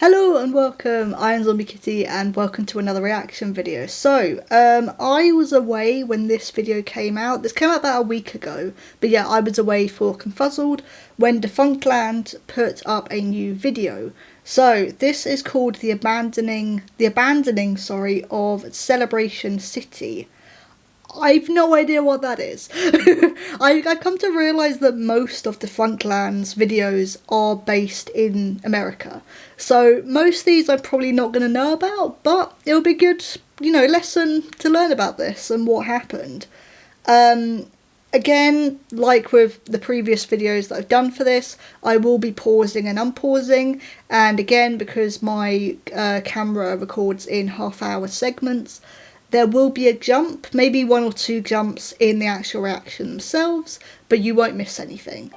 Hello and welcome, I am Zombie Kitty and welcome to another reaction video. So, I was away when this video came out. This came out about a week ago, but yeah, I was away for Confuzzled when Defunctland put up a new video. So, this is called the abandoning of Celebration City. I've no idea what that is. I've come to realise that most of Defunctland's videos are based in America. So most of these I'm probably not going to know about, but it'll be good, lesson to learn about this and what happened. Again, like with the previous videos that I've done for this, I will be pausing and unpausing, and again, because my camera records in half-hour segments, there will be a jump, maybe one or two jumps in the actual reaction themselves, but you won't miss anything.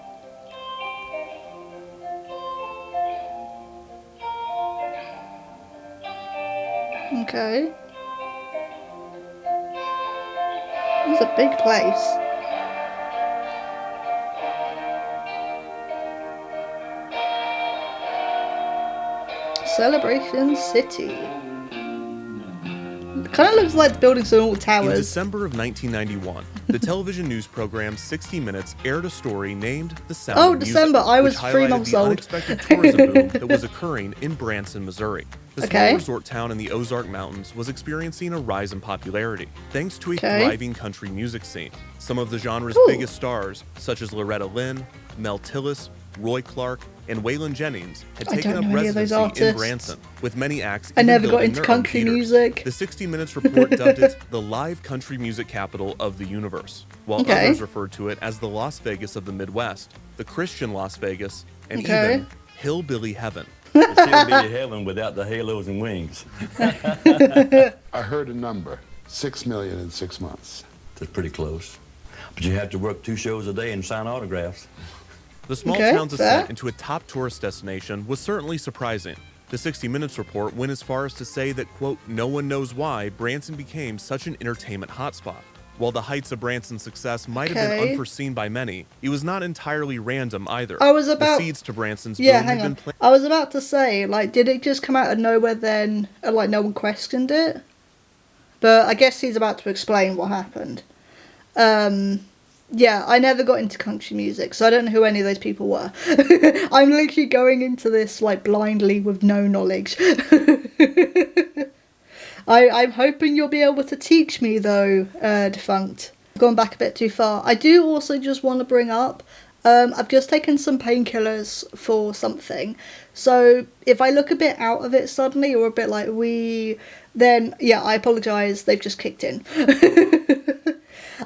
Okay. It's a big place. Celebration City. Kind of looks like the buildings are all towers. In December of 1991, the television news program 60 Minutes aired a story named The Sound of Music, December. I was 3 months old. Which highlighted the unexpected tourism boom that was occurring in Branson, Missouri. The small resort town in the Ozark Mountains was experiencing a rise in popularity, thanks to a thriving country music scene. Some of the genre's biggest stars, such as Loretta Lynn, Mel Tillis, Roy Clark, and Waylon Jennings had taken up residency in Branson, with many acts. I never got into country music. The 60 Minutes report dubbed it the live country music capital of the universe, while others referred to it as the Las Vegas of the Midwest, the Christian Las Vegas, and even Hillbilly Heaven. It's Hillbilly Heaven without the halos and wings. I heard a number, 6 million in 6 months. That's pretty close. But you have to work 2 shows a day and sign autographs. The small town's ascent into a top tourist destination was certainly surprising. The 60 Minutes report went as far as to say that, quote, no one knows why Branson became such an entertainment hotspot. While the heights of Branson's success might have been unforeseen by many, it was not entirely random either. The seeds to Branson's boom had been planted. I was about to say, did it just come out of nowhere then, and, no one questioned it? But I guess he's about to explain what happened. Yeah, I never got into country music, so I don't know who any of those people were. I'm literally going into this, blindly with no knowledge. I'm hoping you'll be able to teach me, though, Defunct. I've gone back a bit too far. I do also just want to bring up, I've just taken some painkillers for something. So if I look a bit out of it suddenly, or a bit like then, yeah, I apologise, they've just kicked in.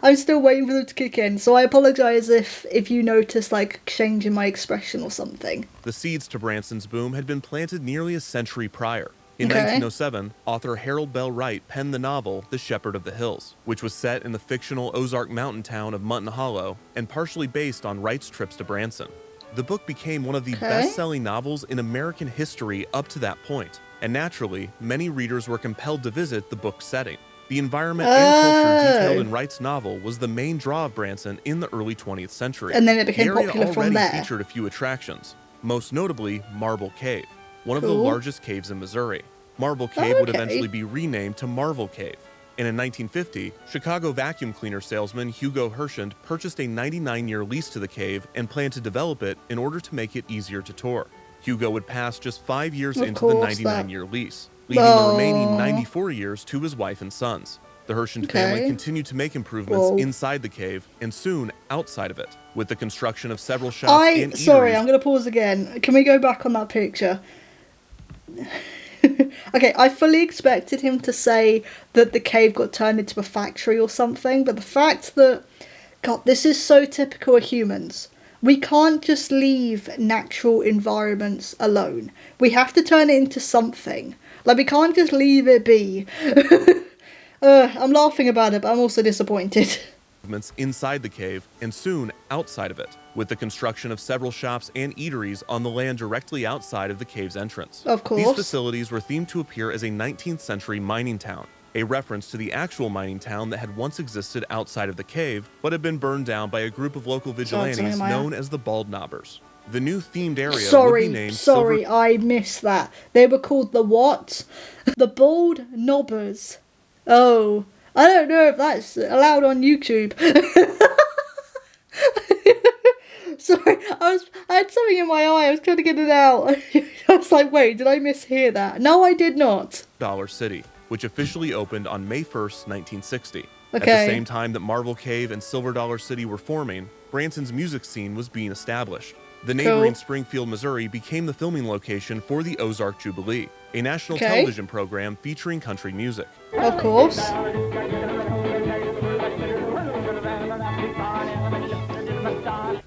I'm still waiting for them to kick in, so I apologise if you notice, change in my expression or something. The seeds to Branson's boom had been planted nearly a century prior. In 1907, author Harold Bell Wright penned the novel The Shepherd of the Hills, which was set in the fictional Ozark mountain town of Mutton Hollow and partially based on Wright's trips to Branson. The book became one of the best-selling novels in American history up to that point, and naturally, many readers were compelled to visit the book's setting. The environment and culture detailed in Wright's novel was the main draw of Branson in the early 20th century. And then it became popular from there. The area already featured a few attractions, most notably Marble Cave, one of the largest caves in Missouri. Marble Cave would eventually be renamed to Marvel Cave. And in 1950, Chicago vacuum cleaner salesman Hugo Hershend purchased a 99-year lease to the cave and planned to develop it in order to make it easier to tour. Hugo would pass just 5 years into the 99-year lease, leaving the remaining 94 years to his wife and sons. The Hershend family continued to make improvements inside the cave and soon outside of it, with the construction of several shops and eateries. Sorry, I'm going to pause again. Can we go back on that picture? Okay, I fully expected him to say that the cave got turned into a factory or something, but the fact that, God, this is so typical of humans. We can't just leave natural environments alone. We have to turn it into something. We can't just leave it be. I'm laughing about it, but I'm also disappointed. Inside the cave and soon outside of it, with the construction of several shops and eateries on the land directly outside of the cave's entrance. Of course. These facilities were themed to appear as a 19th century mining town, a reference to the actual mining town that had once existed outside of the cave, but had been burned down by a group of local vigilantes known as the Bald Knobbers. The new themed area would be named Sorry, I missed that. They were called the what? The Bald Knobbers. Oh, I don't know if that's allowed on YouTube. Sorry, I had something in my eye. I was trying to get it out. I was like, wait, did I mishear that? No, I did not. Dollar City, which officially opened on May 1st, 1960. At Okay. the same time that Marvel Cave and Silver Dollar City were forming, Branson's music scene was being established. The neighboring Springfield, Missouri became the filming location for the Ozark Jubilee, a national television program featuring country music. Of course.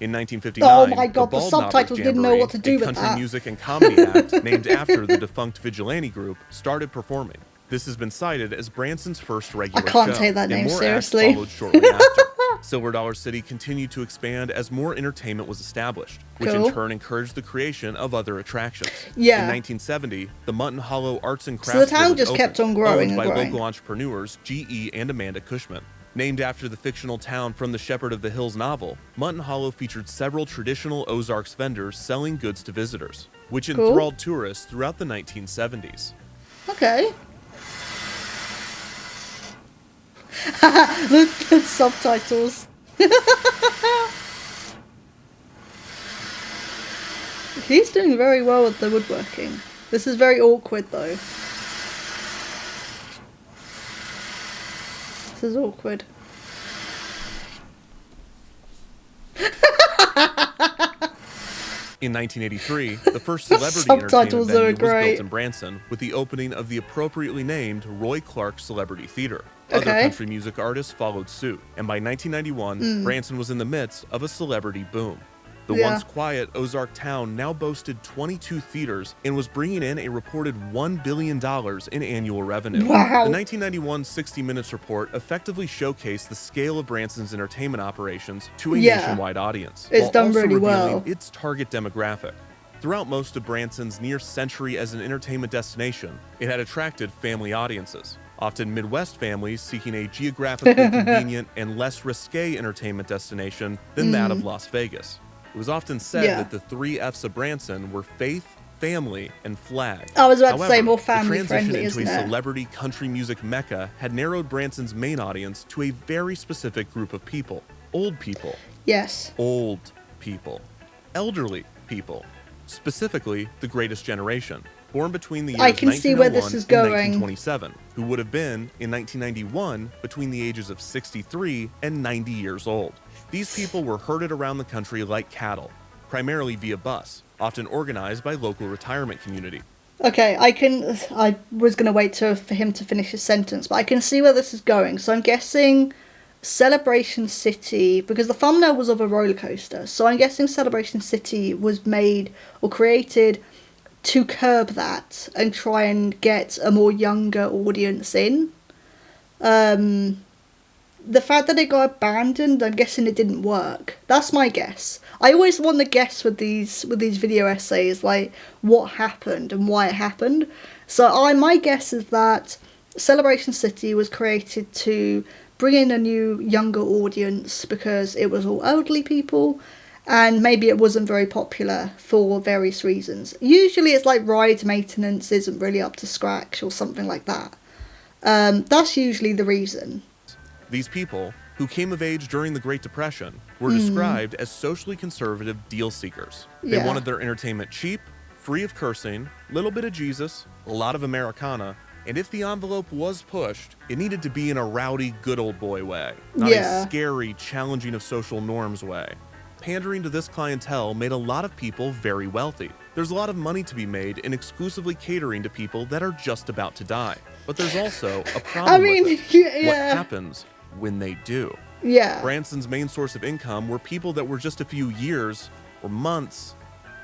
In 1959, Oh my God, the Bald subtitles Knobbers didn't know what to do Jamboree, with a country that. music and comedy act named after the defunct Vigilante group, started performing. This has been cited as Branson's first regular show. I can't take that name and more seriously. acts followed shortly after. Silver Dollar City continued to expand as more entertainment was established, which in turn encouraged the creation of other attractions. Yeah. In 1970, the Mutton Hollow Arts and Crafts So the town Village just kept on growing owned by and growing. local entrepreneurs G.E. and Amanda Cushman. Named after the fictional town from the Shepherd of the Hills novel, Mutton Hollow featured several traditional Ozarks vendors selling goods to visitors, which enthralled tourists throughout the 1970s. Okay. the subtitles. He's doing very well with the woodworking. This is very awkward though. This is awkward. In 1983, the first celebrity entertainment venue was built in Branson with the opening of the appropriately named Roy Clark Celebrity Theater. Other country music artists followed suit, and by 1991, Branson was in the midst of a celebrity boom. The once quiet Ozark town now boasted 22 theaters and was bringing in a reported $1 billion in annual revenue. Wow. The 1991 60 Minutes report effectively showcased the scale of Branson's entertainment operations to a nationwide audience, It's while done also really revealing well. its target demographic. Throughout most of Branson's near century as an entertainment destination, it had attracted family audiences, often Midwest families seeking a geographically convenient and less risque entertainment destination than that of Las Vegas. It was often said that the 3 F's of Branson were faith, family, and flag. I was about to However, say more the family transition friendly, into isn't a it? celebrity country music mecca had narrowed Branson's main audience to a very specific group of people. Old people. Yes. Old people. Elderly people. Specifically, the greatest generation, born between the years I can see where this 1901 is and going. 1927, who would have been, in 1991, between the ages of 63 and 90 years old. These people were herded around the country like cattle, primarily via bus, often organized by local retirement community. Okay, I was going to wait for him to finish his sentence, but I can see where this is going. So I'm guessing Celebration City, because the thumbnail was of a roller coaster, so I'm guessing Celebration City was made or created to curb that and try and get a more younger audience in. The fact that it got abandoned, I'm guessing it didn't work. That's my guess. I always want to guess with these video essays, like what happened and why it happened. So my guess is that Celebration City was created to bring in a new younger audience because it was all elderly people, and maybe it wasn't very popular for various reasons. Usually it's like ride maintenance isn't really up to scratch or something like that. That's usually the reason. These people, who came of age during the Great Depression, were described as socially conservative deal seekers. They wanted their entertainment cheap, free of cursing, little bit of Jesus, a lot of Americana, and if the envelope was pushed, it needed to be in a rowdy, good old boy way, not a scary, challenging of social norms way. Pandering to this clientele made a lot of people very wealthy. There's a lot of money to be made in exclusively catering to people that are just about to die. But there's also a problem with it. What happens when they do? Branson's main source of income were people that were just a few years or months,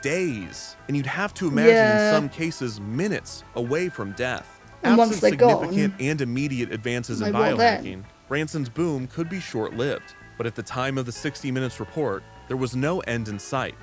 days, and you'd have to imagine in some cases minutes away from death. And once they're significant gone, and immediate advances in like, what biohacking, then? Branson's boom could be short-lived. But at the time of the 60 Minutes report, there was no end in sight.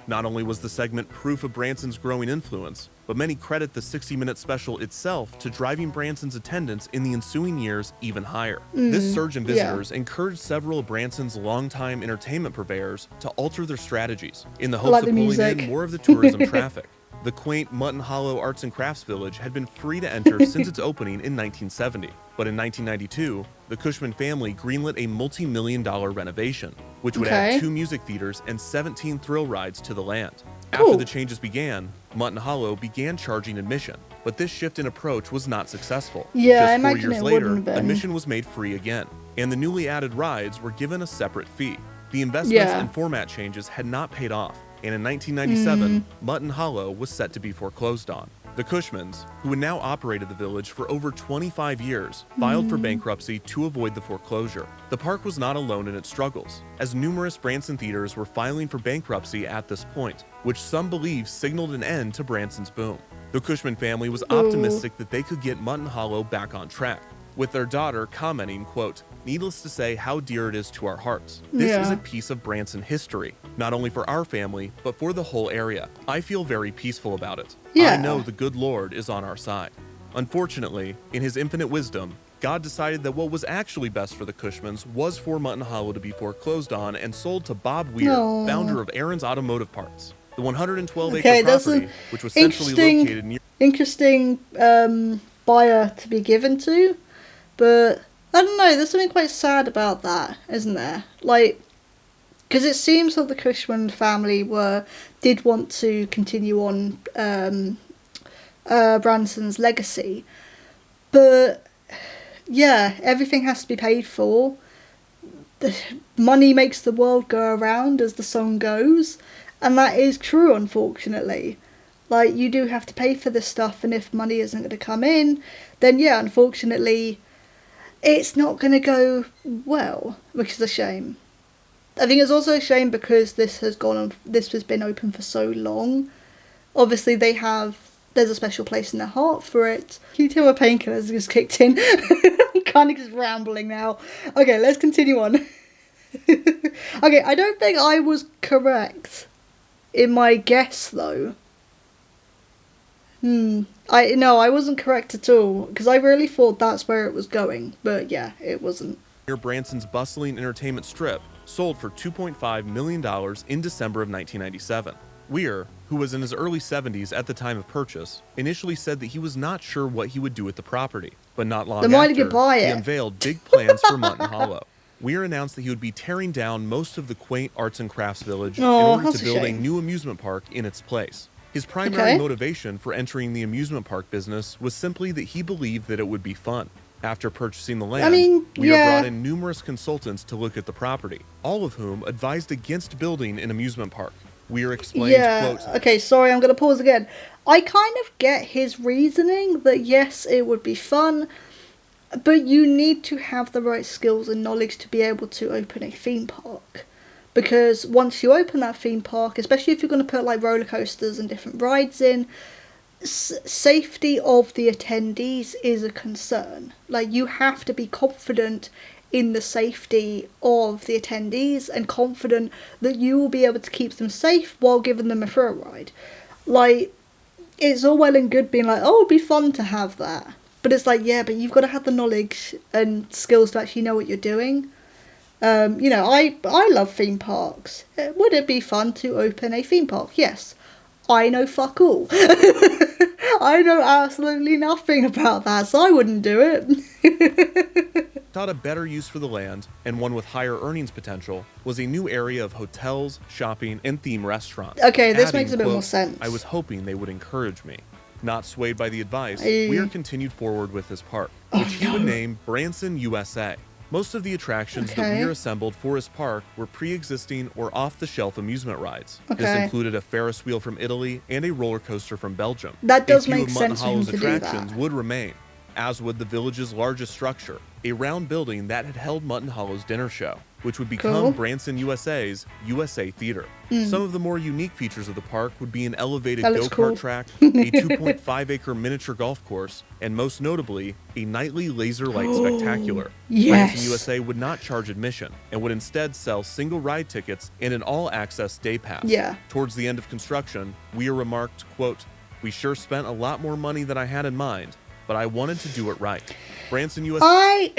Not only was the segment proof of Branson's growing influence, but many credit the 60-minute special itself to driving Branson's attendance in the ensuing years even higher. This surge in visitors encouraged several of Branson's longtime entertainment purveyors to alter their strategies in the hopes of pulling in more of the tourism traffic. The quaint Mutton Hollow Arts and Crafts Village had been free to enter since its opening in 1970, but in 1992, the Cushman family greenlit a multi-million-dollar renovation, which would add 2 music theaters and 17 thrill rides to the land. After the changes began, Mutton Hollow began charging admission, but this shift in approach was not successful. Just 4 years later, admission was made free again, and the newly added rides were given a separate fee. The investments and format changes had not paid off, and in 1997, Mutton Hollow was set to be foreclosed on. The Cushmans, who had now operated the village for over 25 years, filed for bankruptcy to avoid the foreclosure. The park was not alone in its struggles, as numerous Branson theaters were filing for bankruptcy at this point, which some believe signaled an end to Branson's boom. The Cushman family was optimistic that they could get Mutton Hollow back on track, with their daughter commenting, quote, "Needless to say how dear it is to our hearts. This is a piece of Branson history, not only for our family, but for the whole area. I feel very peaceful about it. I know the good Lord is on our side." Unfortunately, in his infinite wisdom, God decided that what was actually best for the Cushmans was for Mutton Hollow to be foreclosed on and sold to Bob Weir, founder of Aaron's Automotive Parts. The 112-acre property, which was centrally located near... Interesting buyer to be given to. But, I don't know, there's something quite sad about that, isn't there? Like, because it seems that the Cushman family did want to continue on Branson's legacy. But, yeah, everything has to be paid for. The money makes the world go around, as the song goes. And that is true, unfortunately. Like, you do have to pay for this stuff, and if money isn't going to come in, then, yeah, unfortunately, it's not going to go well, which is a shame. I think it's also a shame because this has been open for so long. Obviously, there's a special place in their heart for it. Can you tell my painkillers just kicked in? I'm kind of just rambling now. Okay, let's continue on. Okay, I don't think I was correct in my guess, though. I wasn't correct at all, because I really thought that's where it was going, but yeah, it wasn't. Near Branson's bustling entertainment strip, sold for $2.5 million in December of 1997. Weir, who was in his early 70s at the time of purchase, initially said that he was not sure what he would do with the property, but not long after, he unveiled big plans for Mutton Hollow. Weir announced that he would be tearing down most of the quaint arts and crafts village in order to build a new amusement park in its place. His primary motivation for entering the amusement park business was simply that he believed that it would be fun. After purchasing the land, Weir brought in numerous consultants to look at the property, all of whom advised against building an amusement park. Weir explained, quote, okay, sorry, I'm going to pause again. I kind of get his reasoning that yes, it would be fun, but you need to have the right skills and knowledge to be able to open a theme park. Because once you open that theme park, especially if you're going to put like roller coasters and different rides in, safety of the attendees is a concern. Like, you have to be confident in the safety of the attendees and confident that you will be able to keep them safe while giving them a thrill ride. Like, it's all well and good being like, oh, it'd be fun to have that. But it's like, yeah, but you've got to have the knowledge and skills to actually know what you're doing. I love theme parks. Would it be fun to open a theme park? Yes. I know fuck all. I know absolutely nothing about that, so I wouldn't do it. Thought a better use for the land, and one with higher earnings potential, was a new area of hotels, shopping, and theme restaurants. Okay, this makes a bit more sense. I was hoping they would encourage me. Not swayed by the advice, Weir continued forward with his park, which he would name Branson USA. Most of the attractions that Weir assembled for his park were pre-existing or off-the-shelf amusement rides. This included a Ferris wheel from Italy and a roller coaster from Belgium. That does make sense for him to do that. Attractions would remain, as would the village's largest structure, a round building that had held Mutton Hollow's dinner show. which would become Branson USA's USA Theater. Some of the more unique features of the park would be an elevated go-kart track, a 2.5-acre miniature golf course, and most notably, a nightly laser light spectacular. Branson USA would not charge admission and would instead sell single ride tickets and an all-access day pass. Towards the end of construction, Weir remarked, quote, "We sure spent a lot more money than I had in mind, but I wanted to do it right." Branson USA...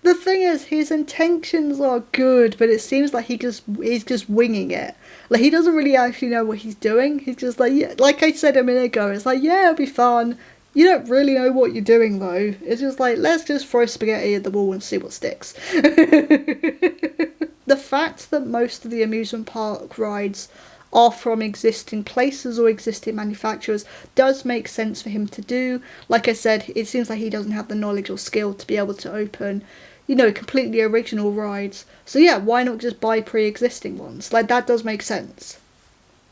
The thing is, his intentions are good, but it seems like he's just winging it. Like, he doesn't really actually know what he's doing. He's just like, yeah, like I said a minute ago, it's like, yeah, it'll be fun. You don't really know what you're doing, though. It's just like, let's just throw spaghetti at the wall and see what sticks. The fact that most of the amusement park rides are from existing places or existing manufacturers does make sense for him to do. Like I said, it seems like he doesn't have the knowledge or skill to be able to open, you know, completely original rides. So yeah, why not just buy pre-existing ones? Like, that does make sense.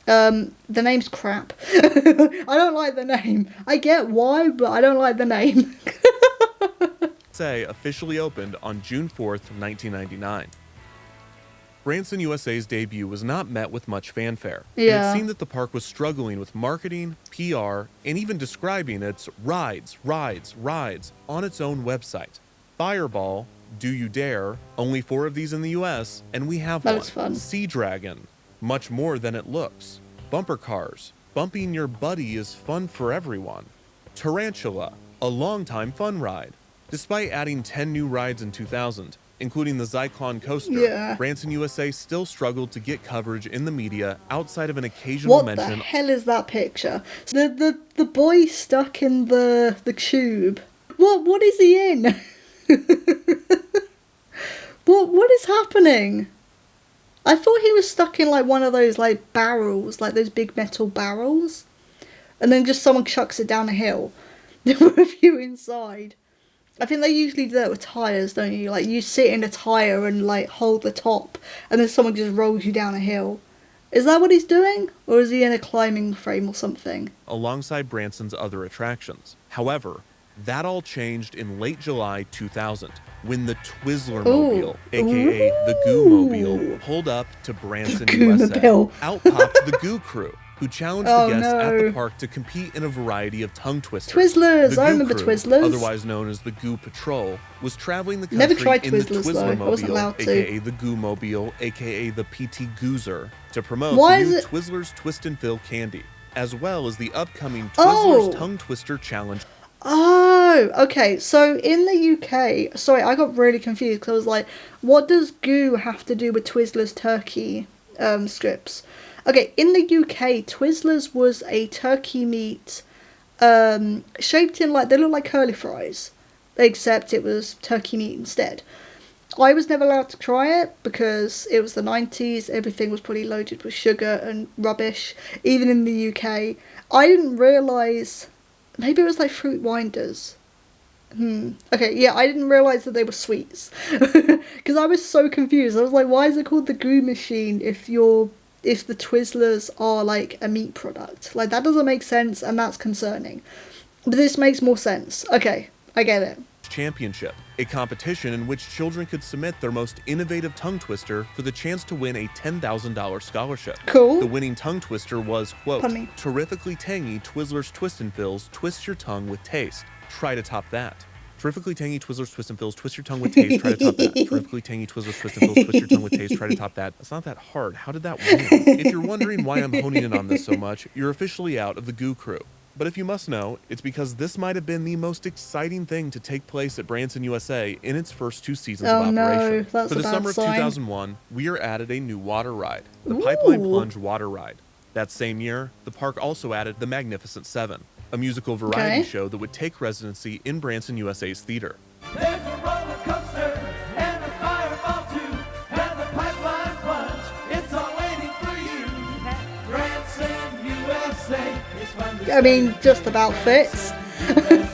The name's crap. I don't like the name. I get why, but I don't like the name. Say officially opened on June 4th, 1999. Branson USA's debut was not met with much fanfare. And it seemed that the park was struggling with marketing, PR, and even describing its rides on its own website. Fireball, Do You Dare, only 4 of these in the US, and we have one. Fun. Sea Dragon, much more than it looks. Bumper cars, bumping your buddy is fun for everyone. Tarantula, a long-time fun ride. Despite adding 10 new rides in 2000, including the Zyklon coaster, Branson USA still struggled to get coverage in the media outside of an occasional mention. What the hell is that picture? The boy stuck in the tube. What is he in? What is happening? I thought he was stuck in like one of those like barrels, like those big metal barrels, and then just someone chucks it down a hill with you inside. I think they usually do that with tyres, don't you? Like, you sit in a tyre and, like, hold the top, and then someone just rolls you down a hill. Is that what he's doing? Or is he in a climbing frame or something? Alongside Branson's other attractions. However, that all changed in late July 2000, when the Twizzler-mobile, aka the Goo-mobile, pulled up to Branson USA. Out popped the Goo Crew, who challenged the guests at the park to compete in a variety of tongue twisters. Twizzlers! I remember Twizzlers. Otherwise known as the Goo Patrol, was traveling the country in the Twizzler-mobile, aka the Goo-mobile, aka the PT Goozer, to promote the new Twizzlers Twist and Fill candy, as well as the upcoming Twizzlers Tongue Twister Challenge. Oh, okay. So in the UK, sorry, I got really confused because I was like, what does Goo have to do with Twizzlers turkey strips? Okay, in the UK, Twizzlers was a turkey meat shaped in like, they look like curly fries, except it was turkey meat instead. I was never allowed to try it because it was the 90s, everything was probably loaded with sugar and rubbish, even in the UK. I didn't realise, maybe it was like fruit winders. Okay, yeah, I didn't realise that they were sweets. Because I was so confused. I was like, why is it called the Goo Machine if the Twizzlers are like a meat product? Like, that doesn't make sense, and that's concerning. But this makes more sense. Okay, I get it. Championship, a competition in which children could submit their most innovative tongue twister for the chance to win a $10,000 scholarship. Cool. The winning tongue twister was, quote, terrifically tangy Twizzlers Twist and Fills, twist your tongue with taste. Try to top that. Terrifically tangy Twizzlers Twist and Fills, twist your tongue with taste, try to top that. Terrifically tangy Twizzlers Twist and Fills, twist your tongue with taste, try to top that. It's not that hard. How did that win? If you're wondering why I'm honing in on this so much, you're officially out of the Goo Crew. But if you must know, it's because this might have been the most exciting thing to take place at Branson USA in its first 2 seasons of operation. No, that's For the summer of 2001, Weir added a new water ride, the Pipeline Plunge Water Ride. That same year, the park also added the Magnificent Seven, a musical variety show that would take residency in Branson USA's theater. There's a roller coaster and a fireball too, and the pipeline plunge, it's all waiting for you. Branson USA is fun to I mean, just about fits.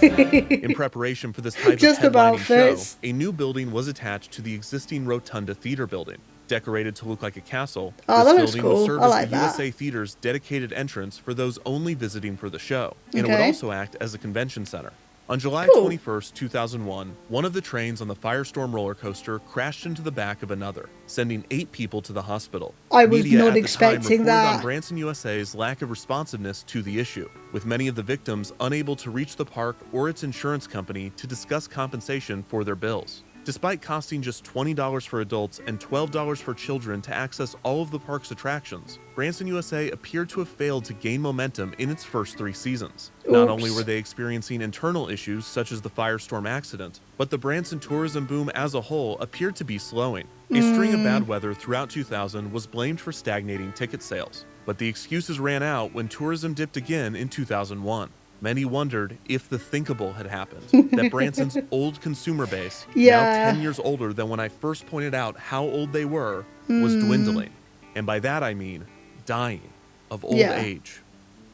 In preparation for this type of headlining show, a new building was attached to the existing Rotunda Theater building. Decorated to look like a castle, this building will serve as the USA Theater's dedicated entrance for those only visiting for the show, and it would also act as a convention center. On July Cool. 21st, 2001, one of the trains on the Firestorm roller coaster crashed into the back of another, sending 8 people to the hospital. I was Media not at the expecting time reported that. on Branson USA's lack of responsiveness to the issue, with many of the victims unable to reach the park or its insurance company to discuss compensation for their bills. Despite costing just $20 for adults and $12 for children to access all of the park's attractions, Branson USA appeared to have failed to gain momentum in its first 3 seasons. Not only were they experiencing internal issues such as the Firestorm accident, but the Branson tourism boom as a whole appeared to be slowing. A string of bad weather throughout 2000 was blamed for stagnating ticket sales, but the excuses ran out when tourism dipped again in 2001. Many wondered if the thinkable had happened, that Branson's old consumer base, now 10 years older than when I first pointed out how old they were, was dwindling. And by that I mean dying of old age.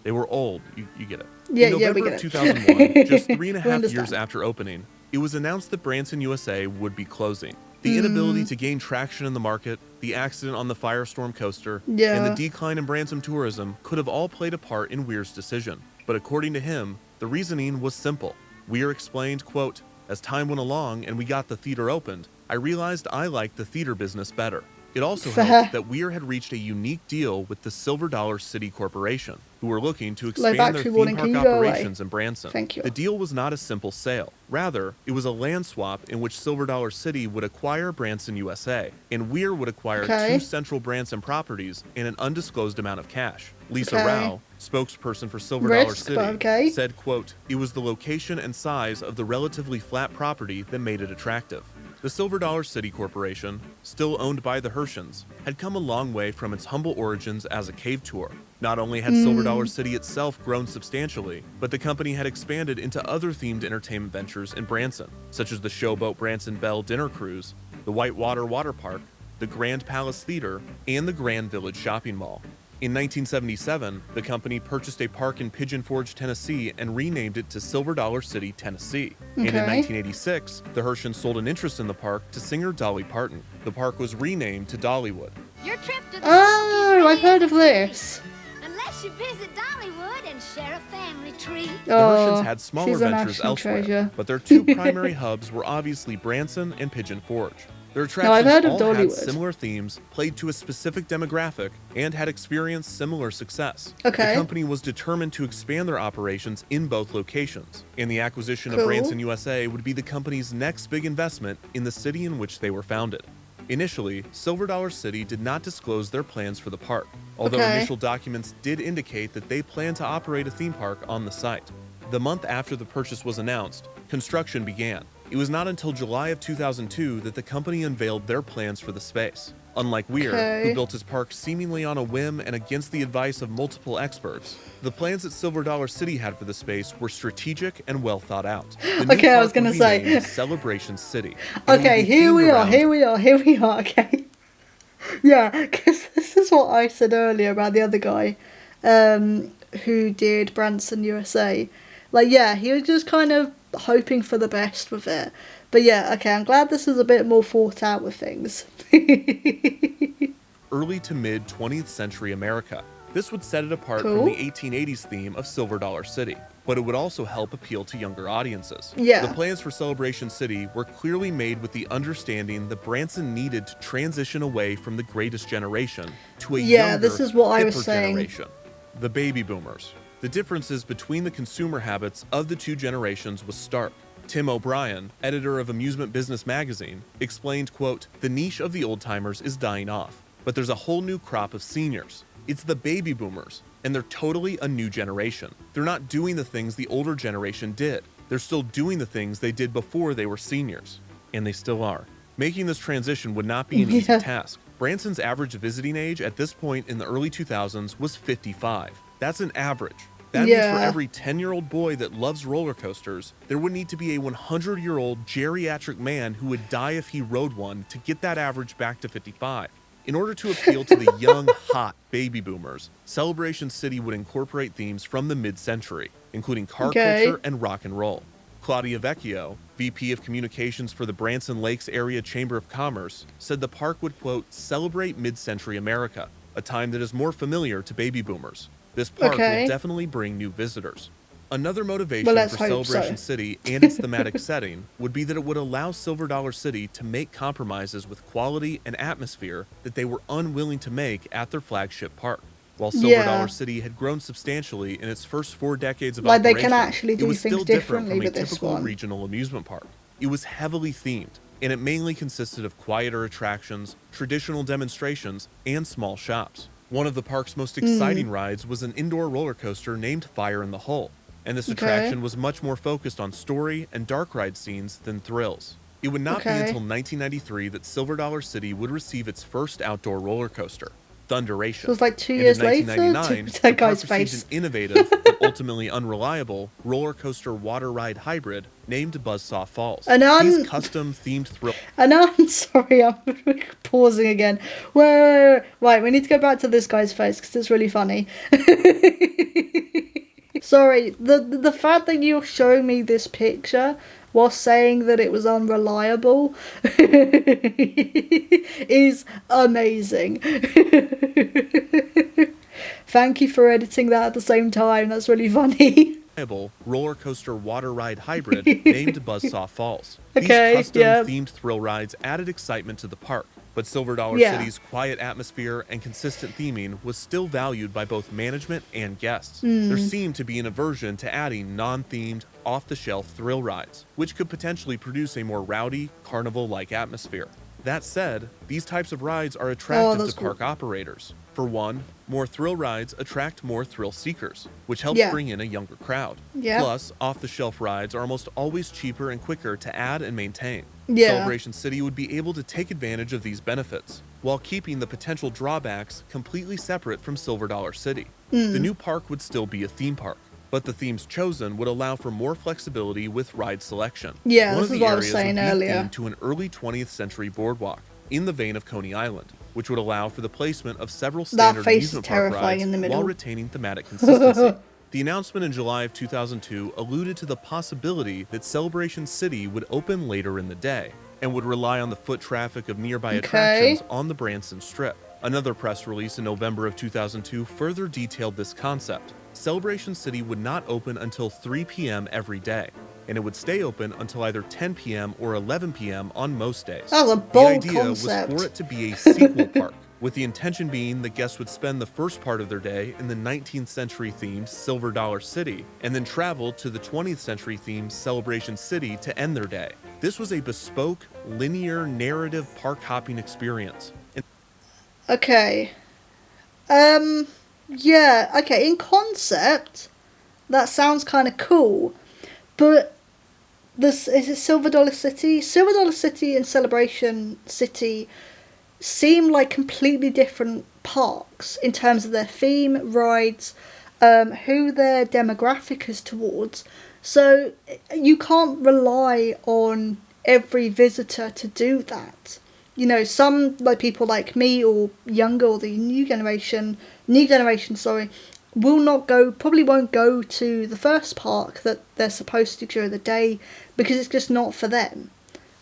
They were old, you get it. In November of 2001, just 3.5 years after opening, it was announced that Branson USA would be closing. The inability to gain traction in the market, the accident on the Firestorm coaster, and the decline in Branson tourism could have all played a part in Weir's decision. But according to him, the reasoning was simple. Weir explained, quote, "As time went along and we got the theater opened, I realized I liked the theater business better. It also helped that Weir had reached a unique deal with the Silver Dollar City Corporation, who were looking to expand their theme park operations in Branson. Thank you. The deal was not a simple sale. Rather, it was a land swap in which Silver Dollar City would acquire Branson USA, and Weir would acquire 2 central Branson properties and an undisclosed amount of cash. Lisa Rao, spokesperson for Silver Dollar City, said, quote, "It was the location and size of the relatively flat property that made it attractive." The Silver Dollar City Corporation, still owned by the Hershans, had come a long way from its humble origins as a cave tour. Not only had Silver Dollar City itself grown substantially, but the company had expanded into other themed entertainment ventures in Branson, such as the Showboat Branson Belle Dinner Cruise, the Whitewater Water Park, the Grand Palace Theater, and the Grand Village Shopping Mall. In 1977, the company purchased a park in Pigeon Forge, Tennessee, and renamed it to Silver Dollar City, Tennessee. And in 1986, the Hershans sold an interest in the park to singer Dolly Parton. The park was renamed to Dollywood. Your trip to the I've heard of this. Unless you visit Dollywood and share a family tree. The Hershans had smaller ventures elsewhere, treasure. but their 2 primary hubs were obviously Branson and Pigeon Forge. Their attractions all had similar themes, played to a specific demographic, and had experienced similar success. The company was determined to expand their operations in both locations, and the acquisition of Branson USA would be the company's next big investment in the city in which they were founded. Initially, Silver Dollar City did not disclose their plans for the park, although initial documents did indicate that they planned to operate a theme park on the site. The month after the purchase was announced, construction began. It was not until July of 2002 that the company unveiled their plans for the space. Unlike Weir, who built his park seemingly on a whim and against the advice of multiple experts, the plans that Silver Dollar City had for the space were strategic and well thought out. I was gonna say Celebration City. Here we are. Okay. Yeah, because this is what I said earlier about the other guy, who did Branson USA. Like, yeah, he was just kind of hoping for the best with it. But yeah, okay, I'm glad this is a bit more thought out with things. Early to mid 20th century America. This would set it apart from the 1880s theme of Silver Dollar City, but it would also help appeal to younger audiences. The plans for Celebration City were clearly made with the understanding that Branson needed to transition away from the greatest generation to a younger, this is what I was saying. generation, the baby boomers. The differences between the consumer habits of the 2 generations was stark. Tim O'Brien, editor of Amusement Business magazine, explained, quote, "The niche of the old-timers is dying off, but there's a whole new crop of seniors. It's the baby boomers, and they're totally a new generation. They're not doing the things the older generation did. They're still doing the things they did before they were seniors. And they still are." Making this transition would not be an easy task. Branson's average visiting age at this point in the early 2000s was 55. That's an average. That means for every 10-year-old boy that loves roller coasters, there would need to be a 100-year-old geriatric man who would die if he rode one to get that average back to 55. In order to appeal to the young, hot baby boomers, Celebration City would incorporate themes from the mid-century, including car culture and rock and roll. Claudia Vecchio, VP of Communications for the Branson Lakes Area Chamber of Commerce, said the park would, quote, "celebrate mid-century America, a time that is more familiar to baby boomers. This park will definitely bring new visitors." Another motivation Well, let's for hope Celebration so. City and its thematic setting would be that it would allow Silver Dollar City to make compromises with quality and atmosphere that they were unwilling to make at their flagship park. While Silver Dollar Yeah. City had grown substantially in its first 4 decades of Like, they operation, can actually it do was things still different differently from a with this typical one. regional amusement park. It was heavily themed, and it mainly consisted of quieter attractions, traditional demonstrations, and small shops. One of the park's most exciting rides was an indoor roller coaster named Fire in the Hole, and this attraction was much more focused on story and dark ride scenes than thrills. It would not be until 1993 that Silver Dollar City would receive its first outdoor roller coaster, Thunderation. So it was like 2 And years in later. 1999, That the park guy's received face. an innovative but ultimately unreliable roller coaster water ride hybrid named Buzzsaw Falls. These custom-themed thrill. And I'm sorry, I'm pausing again. Wait, right, we need to go back to this guy's face because it's really funny. Sorry, the fact that you're showing me this picture while saying that it was unreliable is amazing. Thank you for editing that at the same time. That's really funny. Roller coaster water ride hybrid named Buzzsaw Falls. Okay, These custom-themed thrill rides added excitement to the park, but Silver Dollar City's quiet atmosphere and consistent theming was still valued by both management and guests. There seemed to be an aversion to adding non-themed, off-the-shelf thrill rides, which could potentially produce a more rowdy, carnival-like atmosphere. That said, these types of rides are attractive to park operators. For one, more thrill rides attract more thrill seekers, which helps bring in a younger crowd. Plus, off-the-shelf rides are almost always cheaper and quicker to add and maintain. Celebration City would be able to take advantage of these benefits, while keeping the potential drawbacks completely separate from Silver Dollar City. The new park would still be a theme park, but the themes chosen would allow for more flexibility with ride selection. Yeah, One this of is the what I was areas saying would be earlier. themed to an early 20th century boardwalk, in the vein of Coney Island, which would allow for the placement of several standard face is amusement park terrifying rides in the middle. while retaining thematic consistency. The announcement in July of 2002 alluded to the possibility that Celebration City would open later in the day, and would rely on the foot traffic of nearby attractions on the Branson Strip. Another press release in November of 2002 further detailed this concept. Celebration City would not open until 3 p.m. every day, and it would stay open until either 10 p.m. or 11 p.m. on most days. That was a bold The idea concept. was for it to be a sequel park, with the intention being that guests would spend the first part of their day in the 19th century themed Silver Dollar City, and then travel to the 20th century themed Celebration City to end their day. This was a bespoke, linear, narrative park hopping experience. Okay. Yeah, okay, in concept, that sounds kind of cool, but is it Silver Dollar City? Silver Dollar City and Celebration City seem like completely different parks in terms of their theme, rides, who their demographic is towards. So you can't rely on every visitor to do that. You know, some like people like me or younger or the new generation, probably won't go to the first park that they're supposed to during the day because it's just not for them.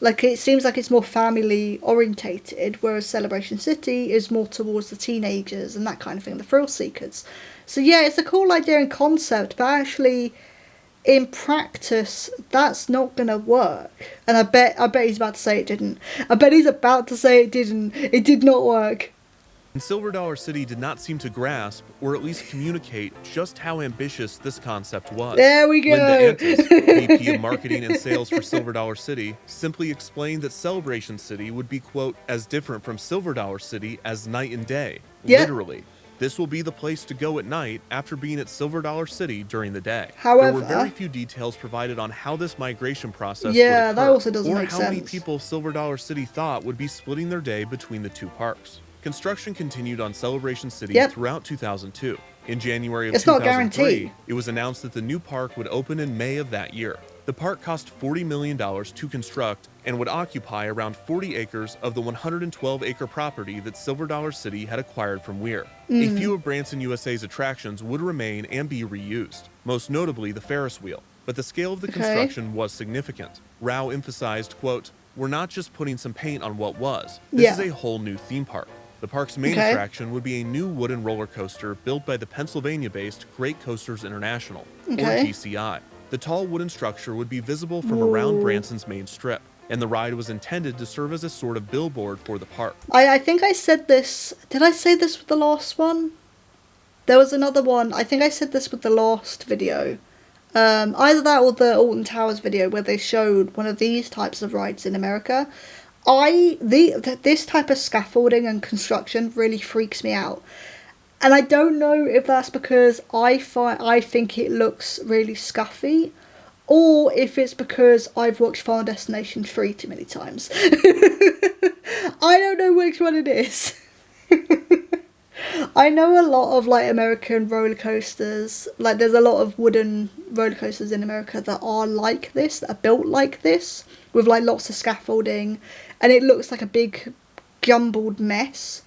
Like, it seems like it's more family orientated, whereas Celebration City is more towards the teenagers and that kind of thing, the thrill seekers. So yeah, it's a cool idea and concept, but actually in practice that's not gonna work. And I bet he's about to say it didn't. It did not work. And Silver Dollar City did not seem to grasp, or at least communicate, just how ambitious this concept was. There we go. Linda Antis, VP of Marketing and Sales for Silver Dollar City, simply explained that Celebration City would be, quote, as different from Silver Dollar City as night and day. Yeah. Literally. This will be the place to go at night after being at Silver Dollar City during the day. However, there were very few details provided on how this migration process would that occur, also doesn't or make how many sense. people Silver Dollar City thought would be splitting their day between the two parks. Construction continued on Celebration City throughout 2002. In January of 2003, it was announced that the new park would open in May of that year. The park cost $40 million to construct and would occupy around 40 acres of the 112-acre property that Silver Dollar City had acquired from Weir. A few of Branson USA's attractions would remain and be reused, most notably the Ferris wheel, but the scale of the construction was significant. Rao emphasized, quote, "We're not just putting some paint on what was. This is a whole new theme park." The park's main attraction would be a new wooden roller coaster built by the Pennsylvania-based Great Coasters International, or GCI. The tall wooden structure would be visible from around Branson's main strip, and the ride was intended to serve as a sort of billboard for the park. I think I said this... Did I say this with the last one? There was another one. I think I said this with the last video. Either that or the Alton Towers video where they showed one of these types of rides in America. This type of scaffolding and construction really freaks me out. And I don't know if that's because I think it looks really scuffy, or if it's because I've watched Final Destination 3 too many times. I don't know which one it is. I know a lot of like American roller coasters. Like there's a lot of wooden roller coasters in America that are like this, that are built like this, with like lots of scaffolding, and it looks like a big jumbled mess.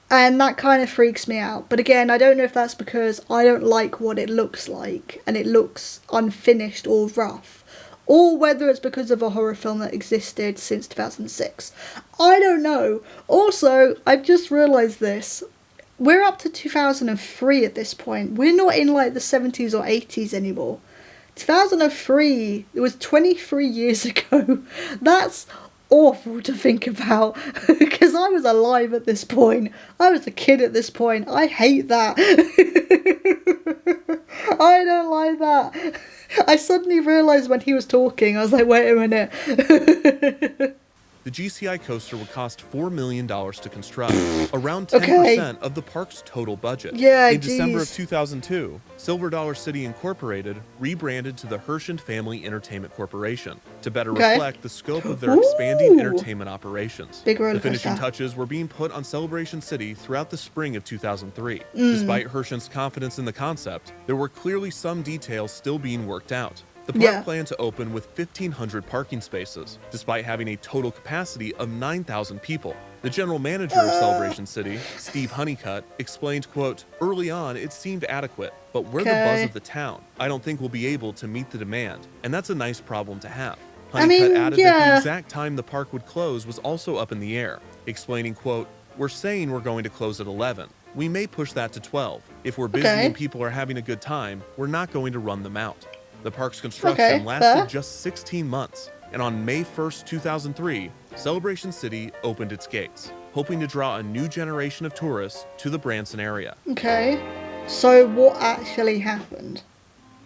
And that kind of freaks me out. But again, I don't know if that's because I don't like what it looks like and it looks unfinished or rough, or whether it's because of a horror film that existed since 2006. I don't know. Also, I've just realised this. We're up to 2003 at this point. We're not in like the 70s or 80s anymore. 2003, it was 23 years ago. That's awful to think about, because I was alive at this point. I was a kid at this point. I hate that. I don't like that. I suddenly realised when he was talking, I was like, wait a minute. The GCI coaster would cost $4 million to construct, around 10% of the park's total budget. Yeah, in December of 2002, Silver Dollar City Incorporated rebranded to the Hershend Family Entertainment Corporation to better reflect the scope of their expanding entertainment operations. The finishing touches were being put on Celebration City throughout the spring of 2003. Despite Hershend's confidence in the concept, there were clearly some details still being worked out. The park planned to open with 1,500 parking spaces, despite having a total capacity of 9,000 people. The general manager of Celebration City, Steve Honeycutt, explained, quote, "Early on, it seemed adequate, but we're the buzz of the town. I don't think we'll be able to meet the demand, and that's a nice problem to have." Honeycutt added that the exact time the park would close was also up in the air, explaining, quote, "We're saying we're going to close at 11. We may push that to 12. If we're busy and people are having a good time, we're not going to run them out." The park's construction lasted just 16 months, and on May 1st, 2003, Celebration City opened its gates, hoping to draw a new generation of tourists to the Branson area. Okay, so what actually happened?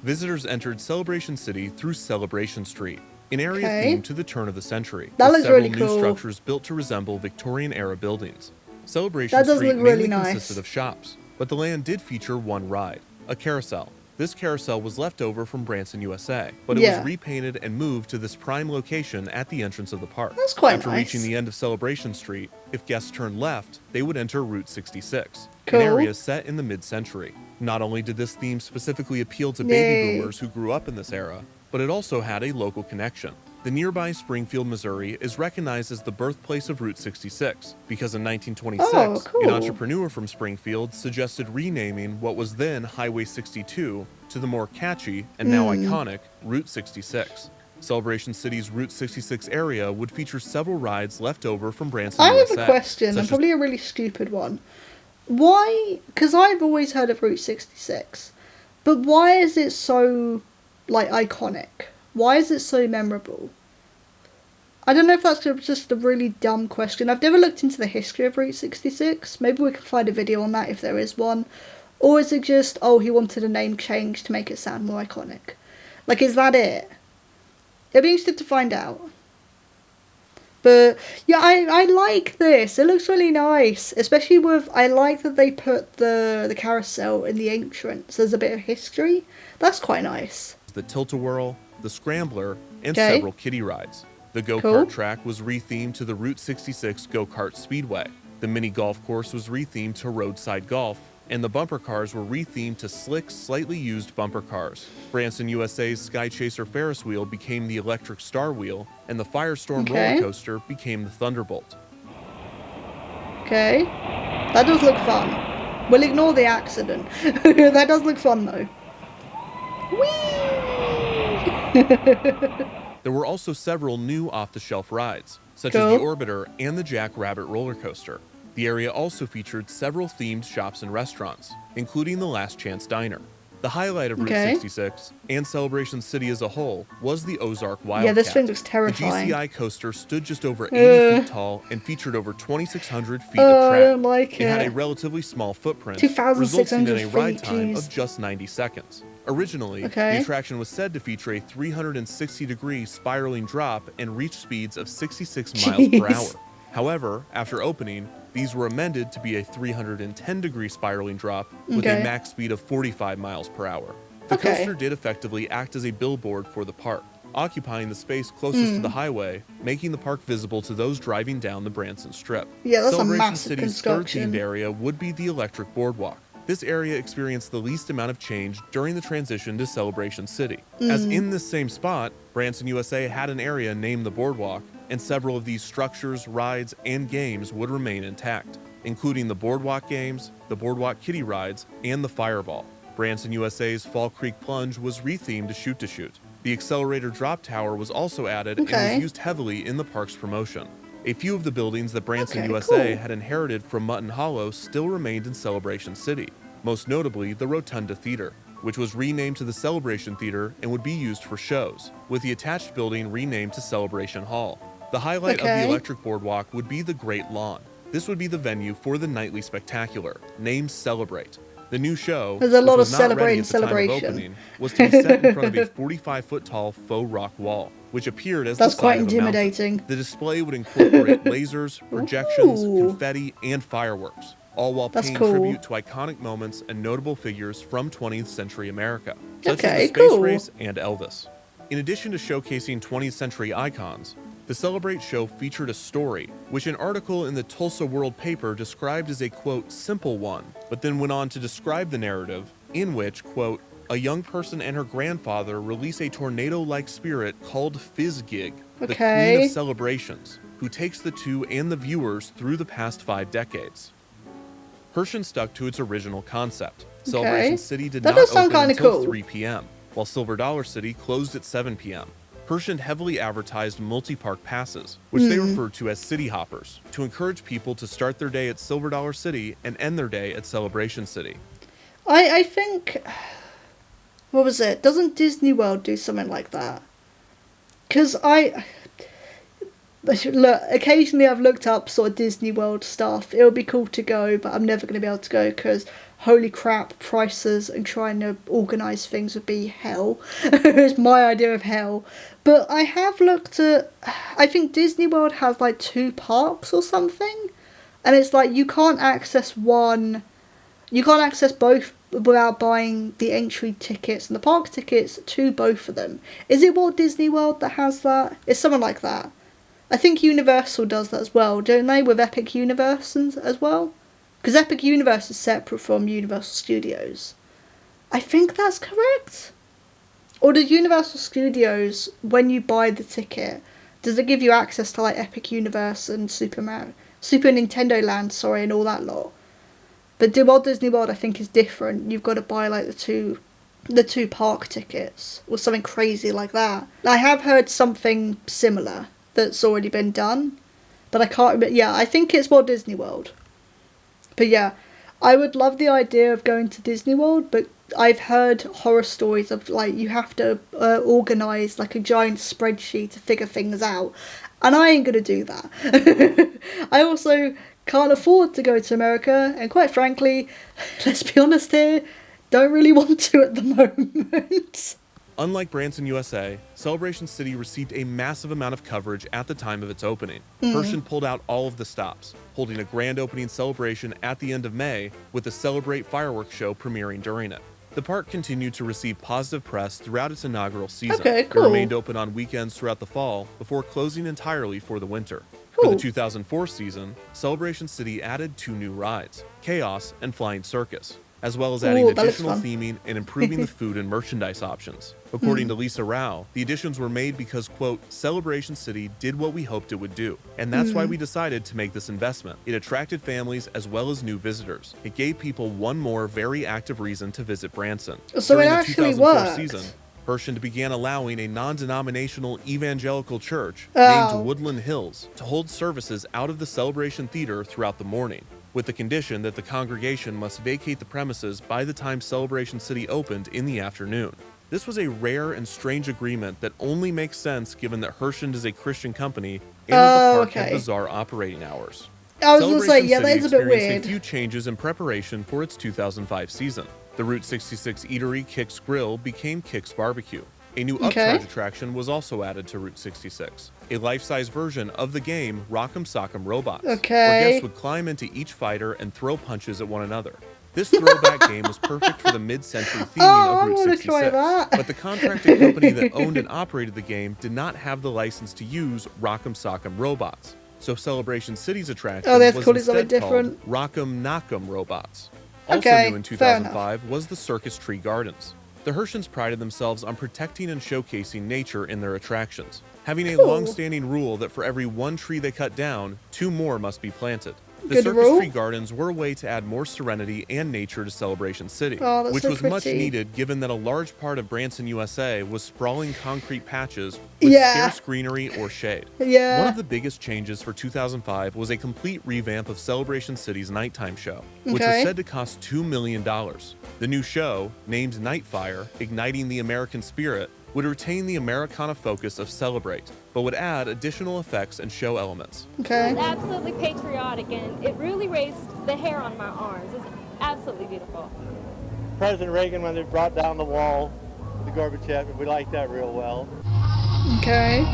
Visitors entered Celebration City through Celebration Street, an area themed to the turn of the century, That with looks several really new cool. structures built to resemble Victorian-era buildings. Celebration Street mainly consisted of shops, but the land did feature one ride, a carousel. This carousel was left over from Branson, USA, but it was repainted and moved to this prime location at the entrance of the park. That's quite After nice. reaching the end of Celebration Street, if guests turned left, they would enter Route 66, Cool. an area set in the mid-century. Not only did this theme specifically appeal to baby boomers who grew up in this era, but it also had a local connection. The nearby Springfield, Missouri is recognized as the birthplace of Route 66 because in 1926, an entrepreneur from Springfield suggested renaming what was then Highway 62 to the more catchy and now iconic Route 66. Celebration City's Route 66 area would feature several rides left over from Branson, I USA. have a question, and probably a really stupid one. Why? Because I've always heard of Route 66, but why is it so, like, iconic? Why is it so memorable? I don't know if that's just a really dumb question. I've never looked into the history of Route 66. Maybe we can find a video on that if there is one. Or is it just, oh, he wanted a name change to make it sound more iconic? Like, is that it? It'd be interesting to find out. But, yeah, I like this. It looks really nice. Especially with, I like that they put the carousel in the entrance. There's a bit of history. That's quite nice. The Tilt-A-Whirl, the Scrambler, and several kiddie rides. The go-kart track was rethemed to the Route 66 Go-Kart Speedway. The mini golf course was rethemed to roadside golf, and the bumper cars were rethemed to slick, slightly used bumper cars. Branson, USA's Sky Chaser Ferris wheel became the Electric Star Wheel, and the Firestorm roller coaster became the Thunderbolt. Okay, that does look fun. We'll ignore the accident. That does look fun though. Whee! There were also several new off-the-shelf rides, such as the Orbiter and the Jack Rabbit roller coaster. The area also featured several themed shops and restaurants, including the Last Chance Diner. The highlight of Route 66 and Celebration City as a whole was the Ozark Wildcat. Yeah, this thing looks terrifying. The GCI coaster stood just over 80 feet tall and featured over 2,600 feet of track. I don't like it had a relatively small footprint, 2,600 resulting in a ride feet, time geez. of just 90 seconds. Originally, the attraction was said to feature a 360-degree spiraling drop and reach speeds of 66 miles per hour. However, after opening, these were amended to be a 310-degree spiraling drop with a max speed of 45 miles per hour. The coaster did effectively act as a billboard for the park, occupying the space closest to the highway, making the park visible to those driving down the Branson Strip. Yeah, that's Celebration a massive City's third construction. themed area would be the Electric Boardwalk. This area experienced the least amount of change during the transition to Celebration City, as in this same spot, Branson USA had an area named the Boardwalk, and several of these structures, rides, and games would remain intact, including the Boardwalk games, the Boardwalk Kiddie rides, and the Fireball. Branson USA's Fall Creek Plunge was rethemed to Shoot to Shoot. The Accelerator Drop Tower was also added and was used heavily in the park's promotion. A few of the buildings that Branson USA had inherited from Mutton Hollow still remained in Celebration City, most notably the Rotunda Theater, which was renamed to the Celebration Theater and would be used for shows, with the attached building renamed to Celebration Hall. The highlight of the Electric Boardwalk would be the Great Lawn. This would be the venue for the nightly spectacular, named Celebrate. The new show, There's a lot which of was not ready celebrating at the time of celebration. opening, was to be set in front of a 45-foot-tall faux rock wall, which appeared as That's the quite side of a mountain. intimidating. The display would incorporate lasers, projections, confetti, and fireworks, all while paying tribute to iconic moments and notable figures from 20th century America, such as the space race and Elvis. In addition to showcasing 20th century icons, the Celebrate show featured a story, which an article in the Tulsa World paper described as a, quote, simple one, but then went on to describe the narrative, in which, quote, a young person and her grandfather release a tornado-like spirit called Fizzgig, the queen of celebrations, who takes the two and the viewers through the past 5 decades. Herschend stuck to its original concept. Celebration City did not open until 3 p.m., while Silver Dollar City closed at 7 p.m. Herschend heavily advertised multi-park passes, which they referred to as city hoppers, to encourage people to start their day at Silver Dollar City and end their day at Celebration City. I think, what was it? Doesn't Disney World do something like that? Because look, occasionally I've looked up sort of Disney World stuff. It would be cool to go, but I'm never going to be able to go because holy crap, prices and trying to organise things would be hell. It's my idea of hell. But I have looked at, I think Disney World has like 2 parks or something. And it's like you can't access both without buying the entry tickets and the park tickets to both of them. Is it Walt Disney World that has that? It's something like that. I think Universal does that as well, don't they, with Epic Universe as well? Because Epic Universe is separate from Universal Studios. I think that's correct. Or does Universal Studios, when you buy the ticket, does it give you access to like Epic Universe and Super Nintendo Land, and all that lot? But Walt Disney World, I think, is different. You've got to buy like the two park tickets or something crazy like that. I have heard something similar that's already been done, but I can't remember. Yeah, I think it's Walt Disney World. But yeah, I would love the idea of going to Disney World, but I've heard horror stories of like you have to organise like a giant spreadsheet to figure things out, and I ain't gonna do that. I also can't afford to go to America, and quite frankly, let's be honest here, don't really want to at the moment. Unlike Branson USA, Celebration City received a massive amount of coverage at the time of its opening. Herschend pulled out all of the stops, holding a grand opening celebration at the end of May, with the Celebrate fireworks show premiering during it. The park continued to receive positive press throughout its inaugural season. It remained open on weekends throughout the fall, before closing entirely for the winter. For the 2004 season, Celebration City added 2 new rides, Chaos and Flying Circus, as well as adding additional theming and improving the food and merchandise options. According to Lisa Rao, the additions were made because, quote, Celebration City did what we hoped it would do, and that's why we decided to make this investment. It attracted families as well as new visitors. It gave people one more very active reason to visit Branson. So During it the actually 2004 worked. season, Hershend began allowing a non-denominational evangelical church Oh. named Woodland Hills to hold services out of the Celebration Theater throughout the morning, with the condition that the congregation must vacate the premises by the time Celebration City opened in the afternoon. This was a rare and strange agreement that only makes sense given that Hershend is a Christian company and that the park had bizarre operating hours. I was going to say, yeah, that City is a bit experienced weird. a few changes in preparation for its 2005 season. The Route 66 eatery Kick's Grill became Kick's Barbecue. A new upcharge attraction was also added to Route 66, a life-size version of the game Rock'em Sock'em Robots, where guests would climb into each fighter and throw punches at one another. This throwback game was perfect for the mid-century theming of Route 66, but the contracted company that owned and operated the game did not have the license to use Rock'em Sock'em Robots, so Celebration City's attraction was instead called Rock'em Knock'em Robots. Also new in 2005 was the Circus Tree Gardens. The Hershends prided themselves on protecting and showcasing nature in their attractions, having a long-standing rule that for every one tree they cut down, 2 more must be planted. The Circus Tree Gardens were a way to add more serenity and nature to Celebration City, which was much needed given that a large part of Branson, USA was sprawling concrete patches with scarce greenery or shade. One of the biggest changes for 2005 was a complete revamp of Celebration City's nighttime show, which was said to cost $2 million. The new show, named Nightfire, Igniting the American Spirit, would retain the Americana focus of Celebrate, but would add additional effects and show elements. It's absolutely patriotic, and it really raised the hair on my arms. It's absolutely beautiful. President Reagan, when they brought down the wall, the Gorbachev, we liked that real well. Mr.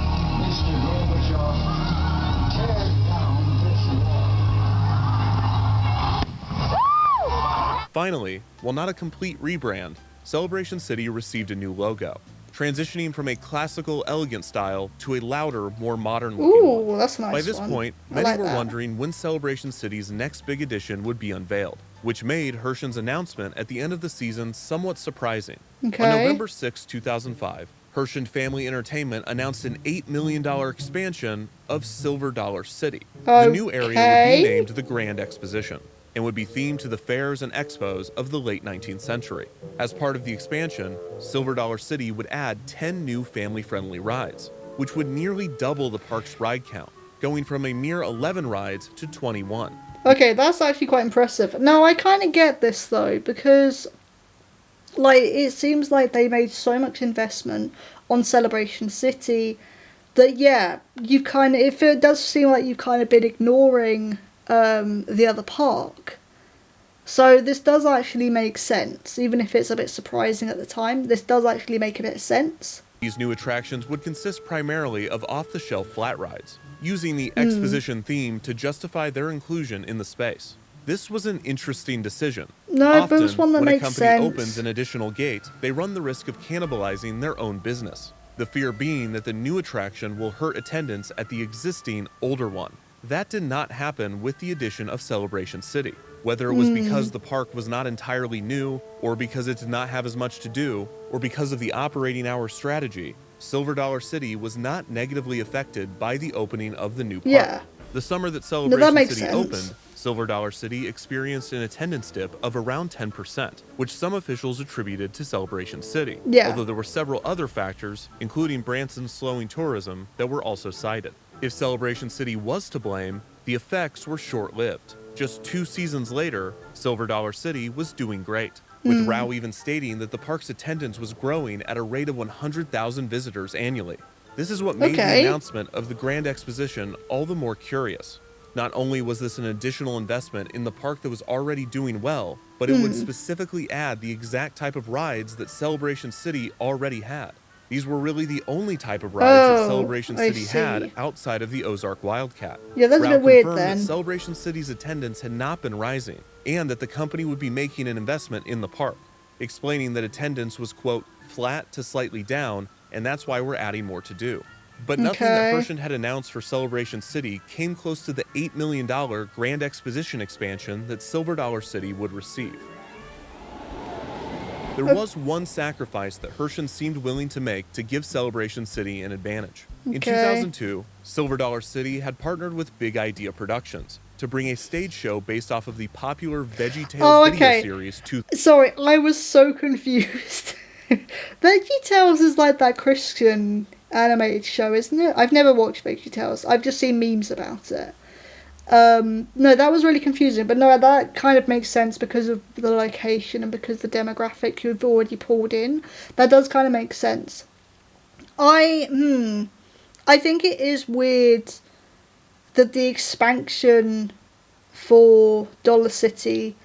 Gorbachev, tear down this wall. Finally, while not a complete rebrand, Celebration City received a new logo, transitioning from a classical, elegant style to a louder, more modern-looking one. That's a nice By this one. point, many were wondering when Celebration City's next big edition would be unveiled, which made Hershend's announcement at the end of the season somewhat surprising. On November 6, 2005, Hershend Family Entertainment announced an $8 million expansion of Silver Dollar City. The new area would be named the Grand Exposition and would be themed to the fairs and expos of the late 19th century. As part of the expansion, Silver Dollar City would add 10 new family-friendly rides, which would nearly double the park's ride count, going from a mere 11 rides to 21. Okay, that's actually quite impressive. Now, I kind of get this, though, because, like, it seems like they made so much investment on Celebration City that, yeah, you've kind of, it does seem like you've kind of been ignoring the other park. So this does actually make sense, even if it's a bit surprising at the time. This does actually make a bit of sense. These new attractions would consist primarily of off-the-shelf flat rides, using the exposition theme to justify their inclusion in the space. This was an interesting decision. No, but it's one that when makes a company sense. opens an additional gate, they run the risk of cannibalizing their own business. The fear being that the new attraction will hurt attendance at the existing older one. That did not happen with the addition of Celebration City. Whether it was because the park was not entirely new, or because it did not have as much to do, or because of the operating hour strategy, Silver Dollar City was not negatively affected by the opening of the new park. The summer that Celebration City opened, Silver Dollar City experienced an attendance dip of around 10%, which some officials attributed to Celebration City, although there were several other factors, including Branson's slowing tourism, that were also cited. If Celebration City was to blame, the effects were short-lived. Just 2 seasons later, Silver Dollar City was doing great, with Rao even stating that the park's attendance was growing at a rate of 100,000 visitors annually. This is what made the announcement of the Grand Exposition all the more curious. Not only was this an additional investment in the park that was already doing well, but it would specifically add the exact type of rides that Celebration City already had. These were really the only type of rides that Celebration City had outside of the Ozark Wildcat. Yeah, that's a bit weird then. That Celebration City's attendance had not been rising, and that the company would be making an investment in the park, explaining that attendance was, quote, flat to slightly down, and that's why we're adding more to do. But nothing that Hershend had announced for Celebration City came close to the $8 million Grand Exposition expansion that Silver Dollar City would receive. There was one sacrifice that Hershend seemed willing to make to give Celebration City an advantage. In 2002, Silver Dollar City had partnered with Big Idea Productions to bring a stage show based off of the popular VeggieTales video series to... Sorry, I was so confused. VeggieTales is like that Christian animated show, isn't it? I've never watched VeggieTales. I've just seen memes about it. No, that was really confusing, but no, that kind of makes sense because of the location and because the demographic you've already pulled in. That does kind of make sense. I think it is weird that the expansion for Dollar City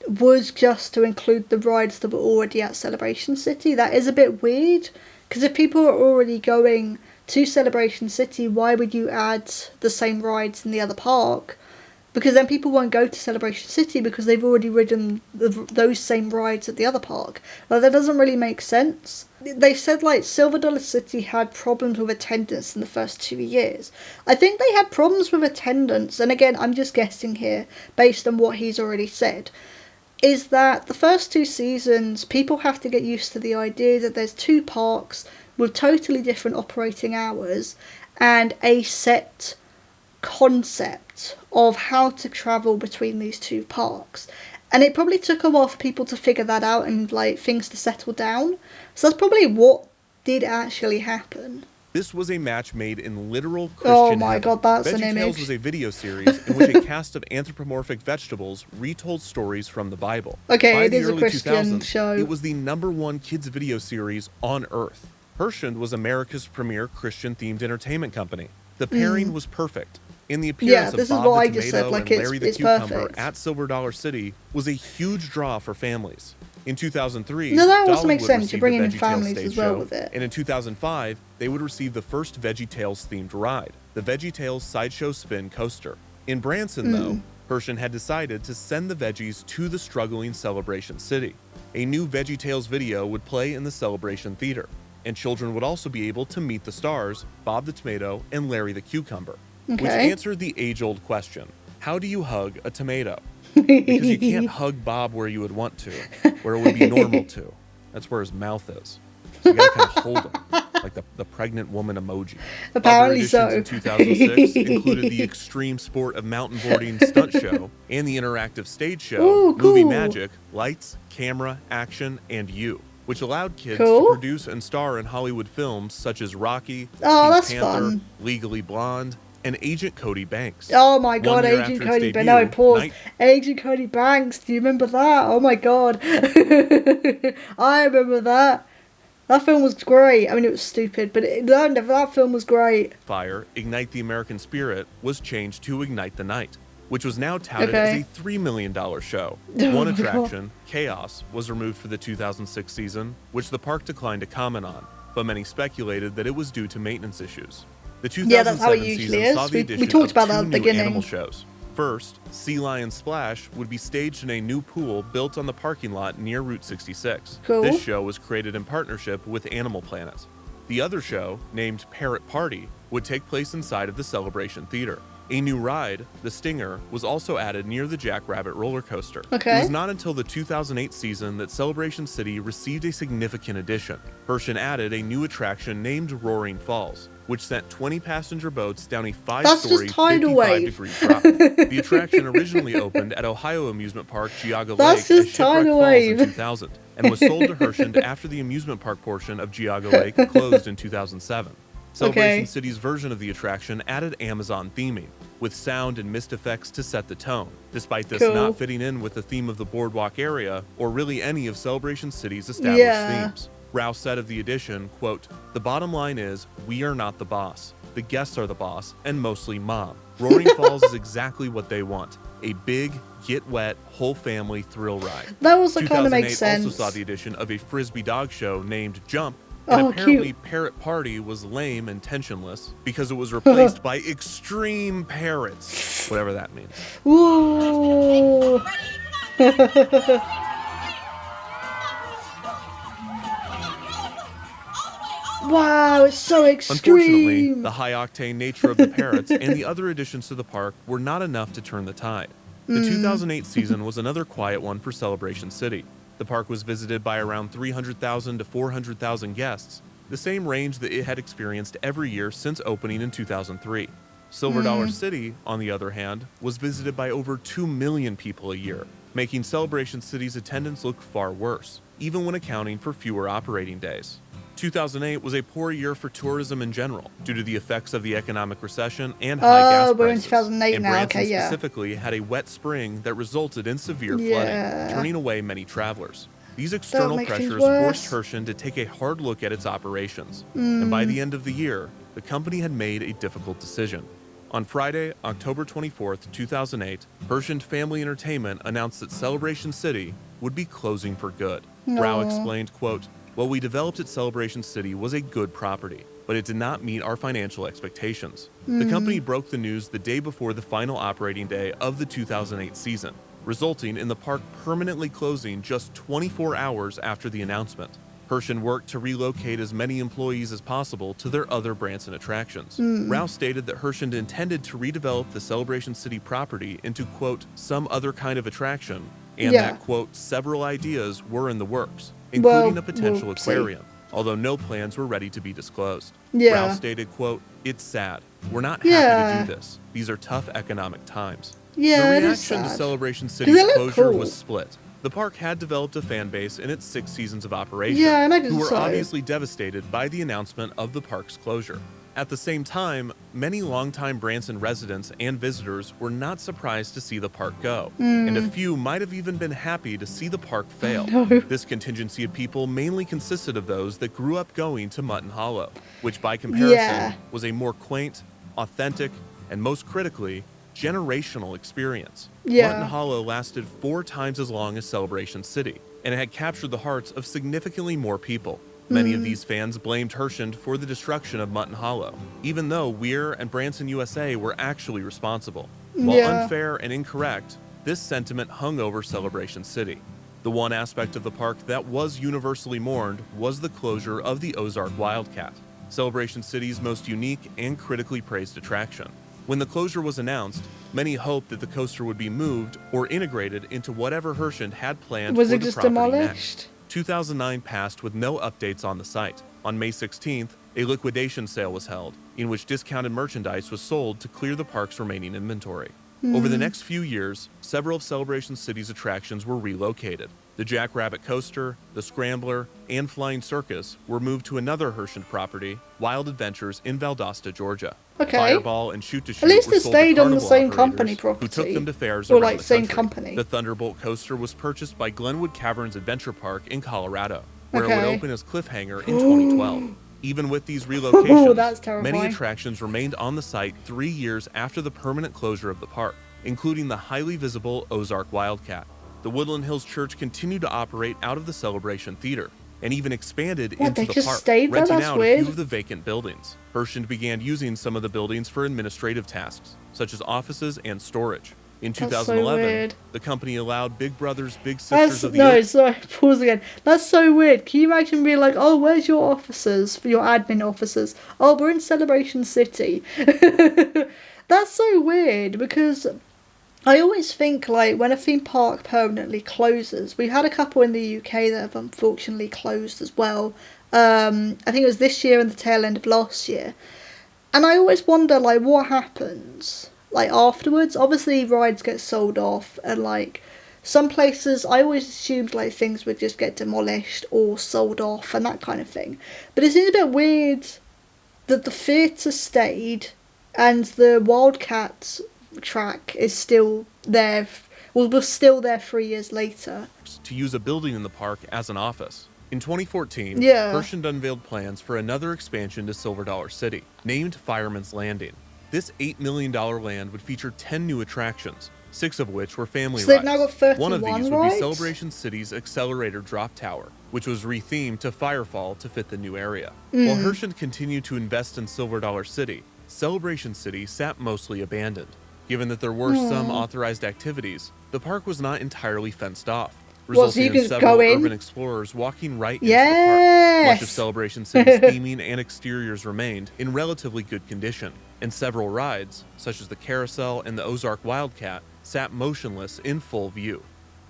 was just to include the rides that were already at Celebration City. That is a bit weird, because if people are already going to Celebration City, why would you add the same rides in the other park? Because then people won't go to Celebration City because they've already ridden those same rides at the other park. Like, that doesn't really make sense. They said, like, Silver Dollar City had problems with attendance in the first 2 years. I think they had problems with attendance, and again, I'm just guessing here based on what he's already said, is that the first 2 seasons, people have to get used to the idea that there's 2 parks with totally different operating hours and a set concept of how to travel between these 2 parks. And it probably took a while for people to figure that out and, like, things to settle down. So that's probably what did actually happen. This was a match made in literal Christian Oh my heaven. god, that's an VeggieTales image. was a video series in which a cast of anthropomorphic vegetables retold stories from the Bible. Okay, By it the is a early Christian 2000s, show. It was the #1 kids video series on Earth. Herschend was America's premier Christian-themed entertainment company. The pairing was perfect. And the appearance this is of what Bob I the just Tomato said, like, and Larry the it's Cucumber perfect. at Silver Dollar City was a huge draw for families. In 2003, No, that also makes Dollywood sense. received You're bringing the in VeggieTales families stage as well show, with it. and in 2005, they would receive the first VeggieTales themed ride, the VeggieTales Sideshow Spin Coaster. In Branson, though, Herschend had decided to send the veggies to the struggling Celebration City. A new VeggieTales video would play in the Celebration Theater, and children would also be able to meet the stars, Bob the Tomato and Larry the Cucumber, which Okay. answered the age-old question, how do you hug a tomato? Because you can't hug Bob where you would want to, where it would be normal to. That's where his mouth is. So you gotta kind of hold him, like the pregnant woman emoji. Apparently Other so. additions in 2006 included the extreme sport of mountain boarding stunt show and the interactive stage show, Ooh, Movie cool. Magic, Lights, Camera, Action, and You, which allowed kids Cool. to produce and star in Hollywood films such as Rocky, Oh, Pink that's Panther, fun. Legally Blonde, and Agent Cody Banks. Oh my 1 god, year Agent after its Cody debut, Banks. No, pause. Night- Agent Cody Banks. Do you remember that? Oh my god. I remember that. That film was great. I mean, it was stupid, but that film was great. Fire, Ignite the American Spirit was changed to Ignite the Night, which was now touted Okay. as a $3 million show. Oh One my God. attraction, Chaos, was removed for the 2006 season, which the park declined to comment on, but many speculated that it was due to maintenance issues. The 2007 Yeah, that's how it usually season is. saw the We addition talked of about that 2 at the new beginning. animal shows. First, Sea Lion Splash would be staged in a new pool built on the parking lot near Route 66. Cool. This show was created in partnership with Animal Planet. The other show, named Parrot Party, would take place inside of the Celebration Theater. A new ride, the Stinger, was also added near the Jackrabbit roller coaster. Okay. It was not until the 2008 season that Celebration City received a significant addition. Herschend added a new attraction named Roaring Falls, which sent 20 passenger boats down a 5-story, just tidal wave. 55-degree drop. The attraction originally opened at Ohio amusement park Geauga That's Lake at just Shipwreck tidal Falls wave. in 2000, and was sold to Herschend after the amusement park portion of Geauga Lake closed in 2007. Celebration Okay. City's version of the attraction added Amazon theming, with sound and mist effects to set the tone, despite this Cool. not fitting in with the theme of the boardwalk area or really any of Celebration City's established Yeah. themes. Rouse said of the addition, quote, "The bottom line is, we are not the boss. The guests are the boss, and mostly Mom. Roaring Falls is exactly what they want. A big, get wet, whole family thrill ride." That also kind of 2008 makes sense. also saw the addition of a frisbee dog show named Jump, and Oh, apparently cute. Parrot Party was lame and tensionless because it was replaced by extreme parrots, whatever that means. Whoa. Wow, it's so Unfortunately, extreme. the high-octane nature of the parrots and the other additions to the park were not enough to turn the tide. The 2008 season was another quiet one for Celebration City. The park was visited by around 300,000 to 400,000 guests, the same range that it had experienced every year since opening in 2003. Silver Dollar City, on the other hand, was visited by over 2 million people a year, making Celebration City's attendance look far worse. even when accounting for fewer operating days. 2008 was a poor year for tourism in general due to the effects of the economic recession and high gas we're in prices. 2008 and now. Branson Okay, yeah. specifically had a wet spring that resulted in severe Yeah. flooding, turning away many travelers. These That'll external make things pressures worse. forced Herschend to take a hard look at its operations, and by the end of the year, the company had made a difficult decision. On Friday, October 24th, 2008, Herschend Family Entertainment announced that Celebration City would be closing for good. Rao explained, quote, "What we developed at Celebration City was a good property, but it did not meet our financial expectations." The company broke the news the day before the final operating day of the 2008 season, resulting in the park permanently closing just 24 hours after the announcement. Herschend worked to relocate as many employees as possible to their other Branson attractions. Rao stated that Herschend intended to redevelop the Celebration City property into, quote, "some other kind of attraction," and that, quote, "several ideas were in the works, including a potential aquarium, although no plans were ready to be disclosed." Rao stated, quote, "It's sad. We're not happy to do this. These are tough economic times." Yeah, The it is reaction to sad. Celebration 'Cause City's they look closure cool. was split. The park had developed a fan base in its 6 seasons of operation, Yeah, I imagine who were so. obviously devastated by the announcement of the park's closure. At the same time, many longtime Branson residents and visitors were not surprised to see the park go, and a few might have even been happy to see the park fail. This contingency of people mainly consisted of those that grew up going to Mutton Hollow, which by comparison was a more quaint, authentic, and most critically, generational experience. Mutton Hollow lasted 4 times as long as Celebration City, and it had captured the hearts of significantly more people. Many of these fans blamed Herschend for the destruction of Mutton Hollow, even though Weir and Branson USA were actually responsible. While unfair and incorrect, this sentiment hung over Celebration City. The one aspect of the park that was universally mourned was the closure of the Ozark Wildcat, Celebration City's most unique and critically praised attraction. When the closure was announced, many hoped that the coaster would be moved or integrated into whatever Herschend had planned Was for it the just property demolished? next. 2009 passed with no updates on the site. On May 16th, a liquidation sale was held, in which discounted merchandise was sold to clear the park's remaining inventory. Over the next few years, several of Celebration City's attractions were relocated. The Jackrabbit Coaster, the Scrambler, and Flying Circus were moved to another Herschend property, Wild Adventures in Valdosta, Georgia. Okay. Fireball and Shoot to Shoot At least were it sold to stayed on the carnival same operators company who property. took them to fairs Or, around like, the same country. company. The Thunderbolt Coaster was purchased by Glenwood Caverns Adventure Park in Colorado, where it would open as Cliffhanger in 2012. Even with these relocations, that's terrifying. many attractions remained on the site 3 years after the permanent closure of the park, including the highly visible Ozark Wildcat. The Woodland Hills Church continued to operate out of the Celebration Theater, and even expanded into they the just park, stayed there? renting That's out a weird. few of the vacant buildings. Herschend began using some of the buildings for administrative tasks, such as offices and storage. In That's so 2011, weird. the company allowed Big Brothers Big Sisters That's of the no, Ocean sorry, pause again. That's so weird. Can you imagine being like, "Oh, where's your officers for your admin officers? Oh, we're in Celebration City." That's so weird because I always think like when a theme park permanently closes, we had a couple in the UK that have unfortunately closed as well. I think it was this year and the tail end of last year, and I always wonder like what happens like afterwards. Obviously, rides get sold off, and like some places, I always assumed like things would just get demolished or sold off and that kind of thing. But it seems a bit weird that the theatre stayed and the Wildcat track is still there. Was still there 3 years later. to use a building in the park as an office. In 2014, Yeah. Herschend unveiled plans for another expansion to Silver Dollar City, named Fireman's Landing. This $8 million land would feature 10 new attractions, 6 of which were family So they've rides. now got One of 31 these would rides? be Celebration City's Accelerator Drop Tower, which was rethemed to Firefall to fit the new area. While Herschend continued to invest in Silver Dollar City, Celebration City sat mostly abandoned. Given that there were some authorized activities, the park was not entirely fenced off, Well, so resulting you can in just several go in? urban explorers walking right into the park. Much of Yes! Celebration City's theming and exteriors remained in relatively good condition, and several rides, such as the Carousel and the Ozark Wildcat, sat motionless in full view.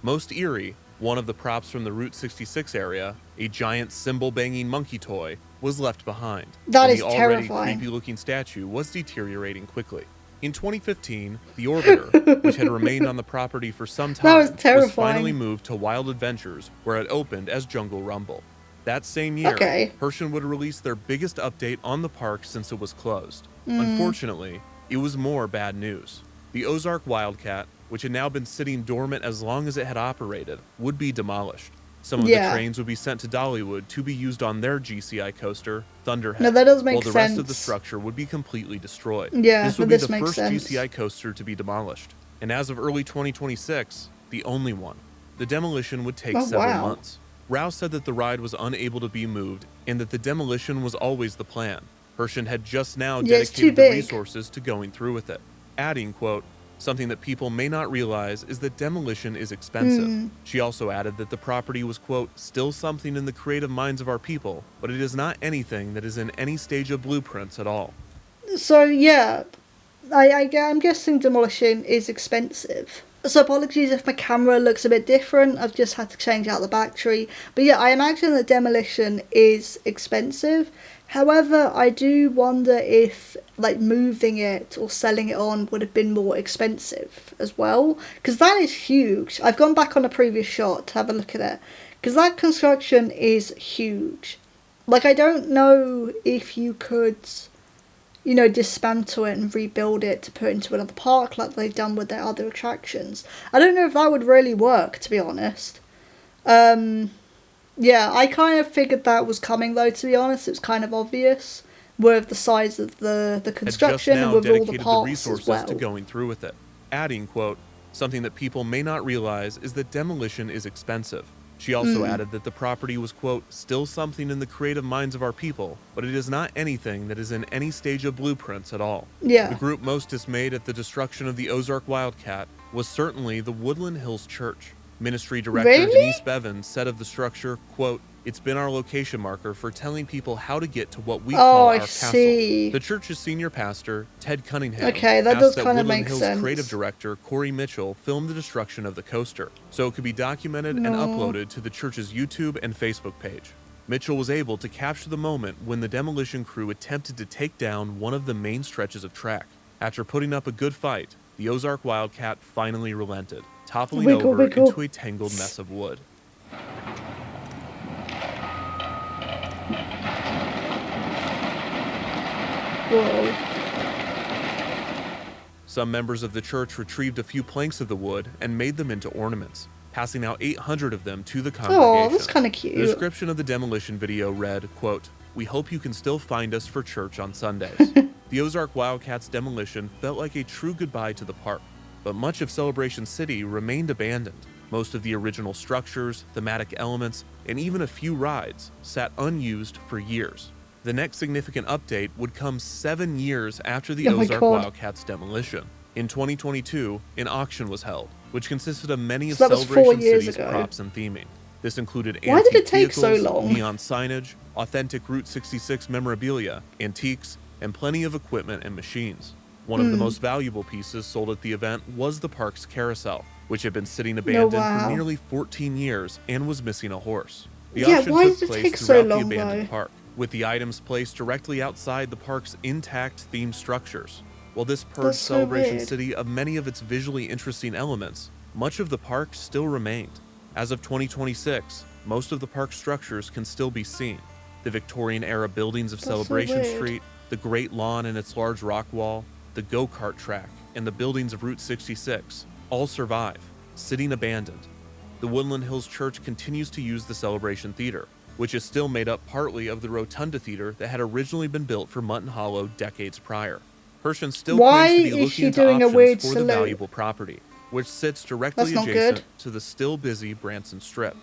Most eerie, one of the props from the Route 66 area, a giant cymbal-banging monkey toy, was left behind. That and is the already terrifying. creepy-looking statue was deteriorating quickly. In 2015, the Orbiter, which had remained on the property for some That time, was terrifying. finally moved to Wild Adventures, where it opened as Jungle Rumble. That same year, Okay. Herschend would release their biggest update on the park since it was closed. Unfortunately, it was more bad news. The Ozark Wildcat, which had now been sitting dormant as long as it had operated, would be demolished. Some of the trains would be sent to Dollywood to be used on their GCI coaster, Thunderhead, No, that does make while the rest of the sense. structure would be completely destroyed. Yeah, this would no, be this the makes first sense. GCI coaster to be demolished, and as of early 2026, the only one. The demolition would take several wow. months. Rouse said that the ride was unable to be moved and that the demolition was always the plan. Herschend had just now Yeah, it's too dedicated the big. resources to going through with it, adding, quote, "Something that people may not realize is that demolition is expensive." She also added that the property was, quote, "still something in the creative minds of our people, but it is not anything that is in any stage of blueprints at all." So yeah, I'm guessing demolition is expensive. So apologies if my camera looks a bit different. I've just had to change out the battery. But yeah, I imagine that demolition is expensive. However, I do wonder if like moving it or selling it on would have been more expensive as well. Because that is huge. I've gone back on a previous shot to have a look at it. Because that construction is huge. Like, I don't know if you could, you know, dismantle it and rebuild it to put into another park like they've done with their other attractions. I don't know if that would really work, to be honest. Yeah, I kind of figured that was coming, though, to be honest. It's kind of obvious with the size of the construction and with all the parts as well. To going through with it, adding, quote, "Something that people may not realize is that demolition is expensive." She also added that the property was, quote, "still something in the creative minds of our people, but it is not anything that is in any stage of blueprints at all." Yeah. The group most dismayed at the destruction of the Ozark Wildcat was certainly the Woodland Hills Church. Ministry Director Really? Denise Bevan said of the structure, quote, "It's been our location marker for telling people how to get to what we call our castle." see. The church's senior pastor, Ted Cunningham, Okay, that asked does that kind of Woodland make Hills sense. creative director Corey Mitchell film the destruction of the coaster so it could be documented and uploaded to the church's YouTube and Facebook page. Mitchell was able to capture the moment when the demolition crew attempted to take down one of the main stretches of track. After putting up a good fight, the Ozark Wildcat finally relented, toppling Wiggle, over wiggle. into a tangled mess of wood. Whoa. Some members of the church retrieved a few planks of the wood and made them into ornaments, passing out 800 of them to the congregation. Oh, that's kind of The cute. description of the demolition video read, quote, "We hope you can still find us for church on Sundays." The Ozark Wildcat's demolition felt like a true goodbye to the park, but much of Celebration City remained abandoned. Most of the original structures, thematic elements, and even a few rides sat unused for years. The next significant update would come 7 years after the Oh my Ozark God. Wildcat's demolition. In 2022, an auction was held, which consisted of many of So that was 4 Celebration years City's ago. props and theming. This included Why did antique it take so vehicles, long? neon signage, authentic Route 66 memorabilia, antiques, and plenty of equipment and machines. One of the most valuable pieces sold at the event was the park's carousel, which had been sitting abandoned wow. for nearly 14 years and was missing a horse. The Yeah, auction why took did it place take so throughout long, the abandoned though? park, with the items placed directly outside the park's intact themed structures. While this purged That's so Celebration weird. City of many of its visually interesting elements, much of the park still remained. As of 2026, most of the park structures can still be seen. The Victorian-era buildings of That's so Celebration weird. Street, the Great Lawn and its large rock wall, the go-kart track, and the buildings of Route 66 all survive, sitting abandoned. The Woodland Hills Church continues to use the Celebration Theater, which is still made up partly of the Rotunda Theater that had originally been built for Mutton Hollow decades prior. Herschend still Why claims to be is looking she into doing a options weird for the salute? valuable property, which sits directly That's not adjacent good. to the still busy Branson Strip.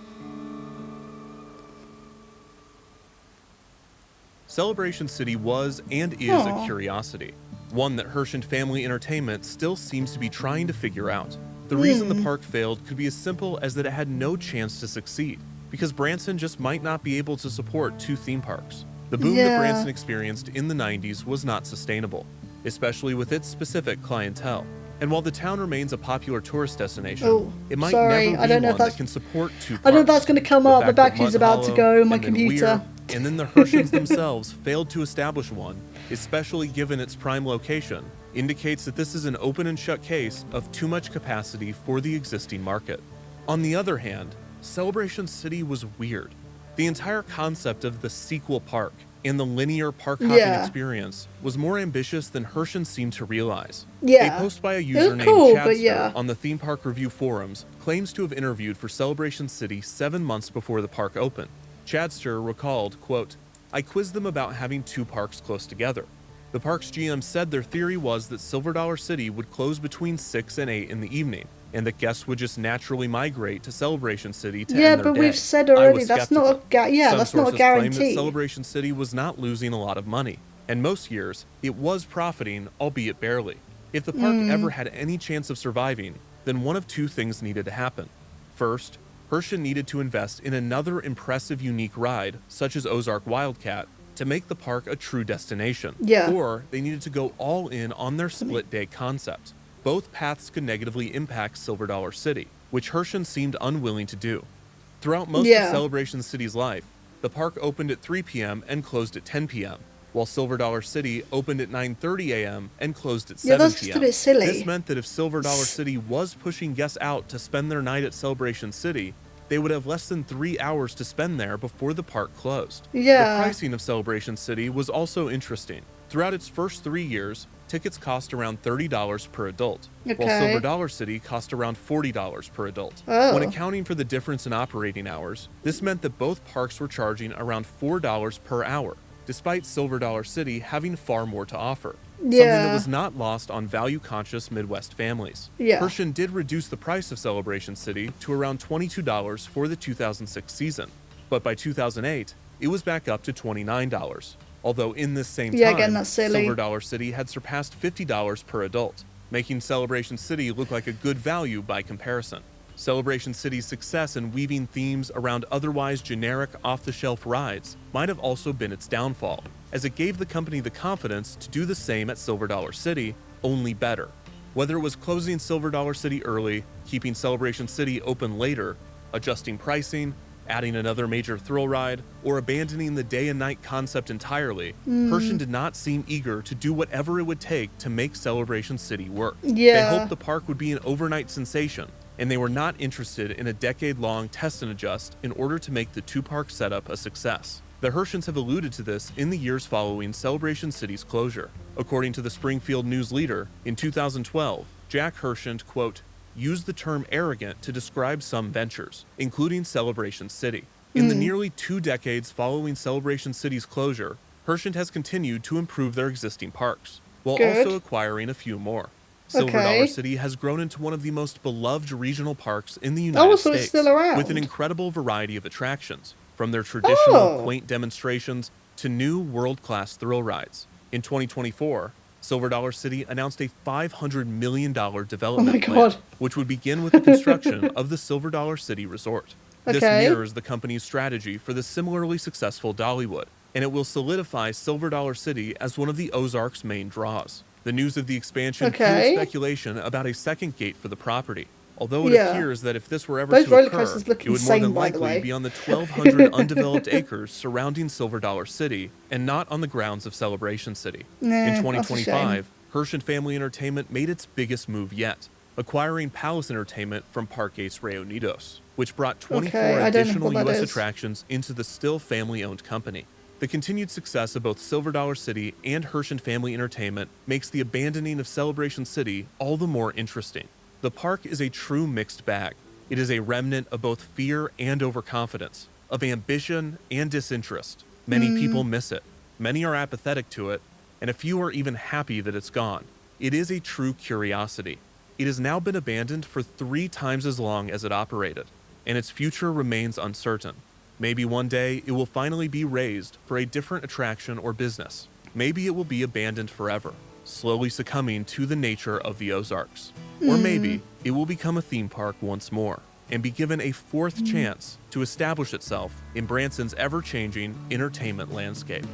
Celebration City was and is Aw. a curiosity, one that Herschend Family Entertainment still seems to be trying to figure out. The reason the park failed could be as simple as that it had no chance to succeed, because Branson just might not be able to support 2 theme parks. The boom that Yeah. Branson experienced in the 90s was not sustainable, especially with its specific clientele. And while the town remains a popular tourist destination, Oh, it might sorry, never I be don't know if one that that's- can support 2 parks. I know that's going to come The up. The fact that battery's Mutton about to Hollow go. My and then computer. Weir, and then the Herschends themselves failed to establish one, especially given its prime location, indicates that this is an open and shut case of too much capacity for the existing market. On the other hand, Celebration City was weird. The entire concept of the sequel park and the linear park hopping experience was more ambitious than Herschen seemed to realize. A post by a user named Chadster on the Theme Park Review forums claims to have interviewed for Celebration City 7 months before the park opened. Chadster recalled, quote, "I quizzed them about having 2 parks close together. The park's GM said their theory was that Silver Dollar City would close between 6 and 8 in the evening, and that guests would just naturally migrate to Celebration City to end their day. But we've said already that's not a that's not a guarantee. Claim that Celebration City was not losing a lot of money, and most years it was profiting, albeit barely. If the park ever had any chance of surviving, then one of 2 things needed to happen. First, Herschen needed to invest in another impressive unique ride, such as Ozark Wildcat, to make the park a true destination. Or they needed to go all in on their split day concept. Both paths could negatively impact Silver Dollar City, which Herschen seemed unwilling to do. Throughout most of Celebration City's life, the park opened at 3 p.m. and closed at 10 p.m., while Silver Dollar City opened at 9:30 a.m. and closed at 7 p.m. That's just a bit silly. This meant that if Silver Dollar City was pushing guests out to spend their night at Celebration City, they would have less than 3 hours to spend there before the park closed. The pricing of Celebration City was also interesting. Throughout its first 3 years, tickets cost around $30 per adult, while Silver Dollar City cost around $40 per adult. When accounting for the difference in operating hours, this meant that both parks were charging around $4 per hour, despite Silver Dollar City having far more to offer. Something that was not lost on value-conscious Midwest families. Herschen did reduce the price of Celebration City to around $22 for the 2006 season, but by 2008, it was back up to $29. Although in this same time, again, that's silly. Silver Dollar City had surpassed $50 per adult, making Celebration City look like a good value by comparison. Celebration City's success in weaving themes around otherwise generic off-the-shelf rides might have also been its downfall, as it gave the company the confidence to do the same at Silver Dollar City, only better. Whether it was closing Silver Dollar City early, keeping Celebration City open later, adjusting pricing, adding another major thrill ride, or abandoning the day and night concept entirely, Herschen did not seem eager to do whatever it would take to make Celebration City work. They hoped the park would be an overnight sensation, and they were not interested in a decade-long test and adjust in order to make the 2-park setup a success. The Herschens have alluded to this in the years following Celebration City's closure. According to the Springfield News Leader, in 2012, Jack Herschen, quote, used the term arrogant to describe some ventures, including Celebration City. In the nearly 2 decades following Celebration City's closure, Herschen has continued to improve their existing parks, while also acquiring a few more. Silver Dollar City has grown into one of the most beloved regional parks in the United States, it's still around. with an incredible variety of attractions, from their traditional quaint demonstrations to new world-class thrill rides. In 2024, Silver Dollar City announced a $500 million development plan, which would begin with the construction of the Silver Dollar City Resort. This mirrors the company's strategy for the similarly successful Dollywood, and it will solidify Silver Dollar City as one of the Ozarks' main draws. The news of the expansion fueled speculation about a second gate for the property, although it appears that if this were ever to occur, it would more than likely be on the 1,200 undeveloped acres surrounding Silver Dollar City and not on the grounds of Celebration City. In 2025, Herschen Family Entertainment made its biggest move yet, acquiring Palace Entertainment from Parques Reunidos, which brought 24 additional U.S. attractions into the still family-owned company. The continued success of both Silver Dollar City and Herschen Family Entertainment makes the abandoning of Celebration City all the more interesting. The park is a true mixed bag. It is a remnant of both fear and overconfidence, of ambition and disinterest. Many people miss it, many are apathetic to it, and a few are even happy that it's gone. It is a true curiosity. It has now been abandoned for 3 times as long as it operated, and its future remains uncertain. Maybe one day it will finally be raised for a different attraction or business. Maybe it will be abandoned forever, slowly succumbing to the nature of the Ozarks. Or maybe it will become a theme park once more and be given a 4th chance to establish itself in Branson's ever-changing entertainment landscape.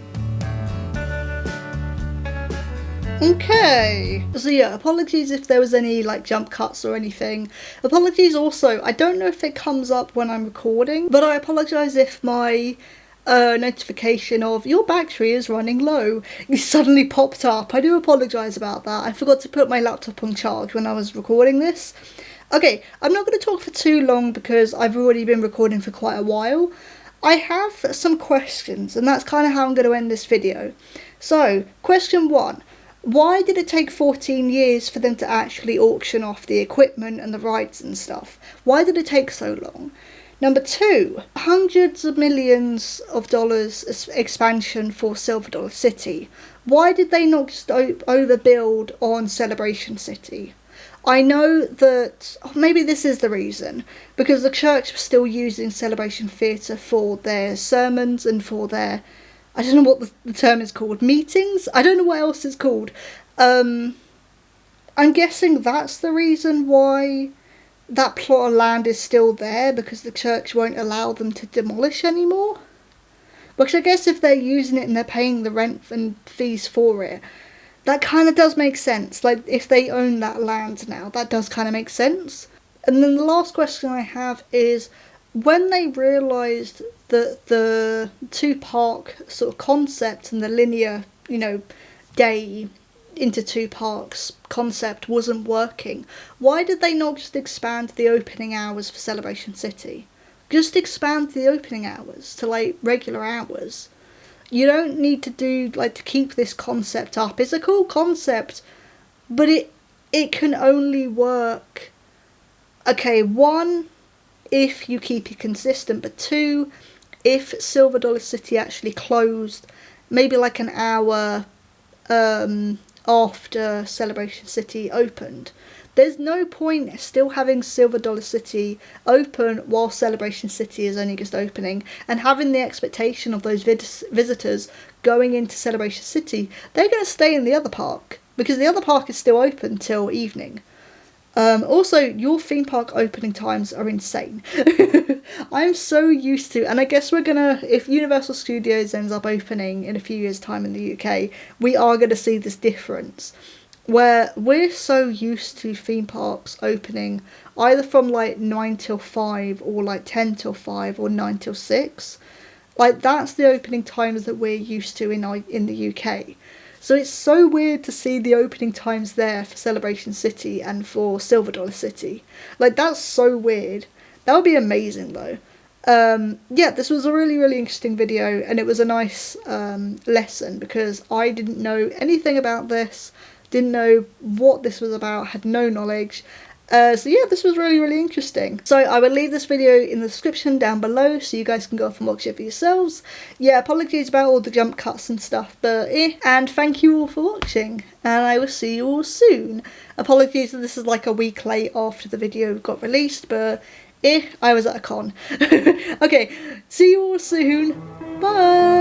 Okay, so yeah, apologies if there was any like jump cuts or anything. Apologies also, I don't know if it comes up when I'm recording, but I apologize if my notification of your battery is running low. It suddenly popped up. I do apologise about that. I forgot to put my laptop on charge when I was recording this. Okay, I'm not going to talk for too long because I've already been recording for quite a while. I have some questions, and that's kind of how I'm going to end this video. So, question 1. Why did it take 14 years for them to actually auction off the equipment and the rights and stuff? Why did it take so long? Number 2, hundreds of millions of dollars expansion for CelebrationCity. Why did they not just overbuild on CelebrationCity? I know that maybe this is the reason, because the church was still using Celebration Theatre for their sermons and for their, I don't know what the term is called, meetings? I don't know what else it's called. I'm guessing that's the reason why that plot of land is still there, because the church won't allow them to demolish anymore. Which I guess if they're using it and they're paying the rent and fees for it, that kind of does make sense. Like, if they own that land now, that does kind of make sense. And then the last question I have is, when they realised that the two-park sort of concept and the linear, day into two parks concept wasn't working, why did they not just expand the opening hours for CelebrationCity? Just expand the opening hours to, like, regular hours. You don't need to do, like, to keep this concept up. It's a cool concept, but it can only work, okay, 1, if you keep it consistent, but 2, if CelebrationCity actually closed maybe like an hour after CelebrationCity opened. There's no point still having CelebrationCity open while CelebrationCity is only just opening, and having the expectation of those visitors going into CelebrationCity, they're going to stay in the other park, because the other park is still open till evening. Also, your theme park opening times are insane. I'm so used to, and I guess we're gonna, if Universal Studios ends up opening in a few years' time in the UK, we are going to see this difference, where we're so used to theme parks opening either from like 9 till 5 or like 10 till 5 or 9 till 6. Like, that's the opening times that we're used to in the UK. So it's so weird to see the opening times there for CelebrationCity and for CelebrationCity. Like, that's so weird. That would be amazing though. Yeah, this was a really, really interesting video, and it was a nice lesson, because I didn't know anything about this. Didn't know what this was about, had no knowledge. So yeah, this was really, really interesting. So I will leave this video in the description down below so you guys can go off and watch it for yourselves. Yeah, apologies about all the jump cuts and stuff, but and thank you all for watching, and I will see you all soon. Apologies that this is like a week late after the video got released, but I was at a con. Okay, see you all soon. Bye!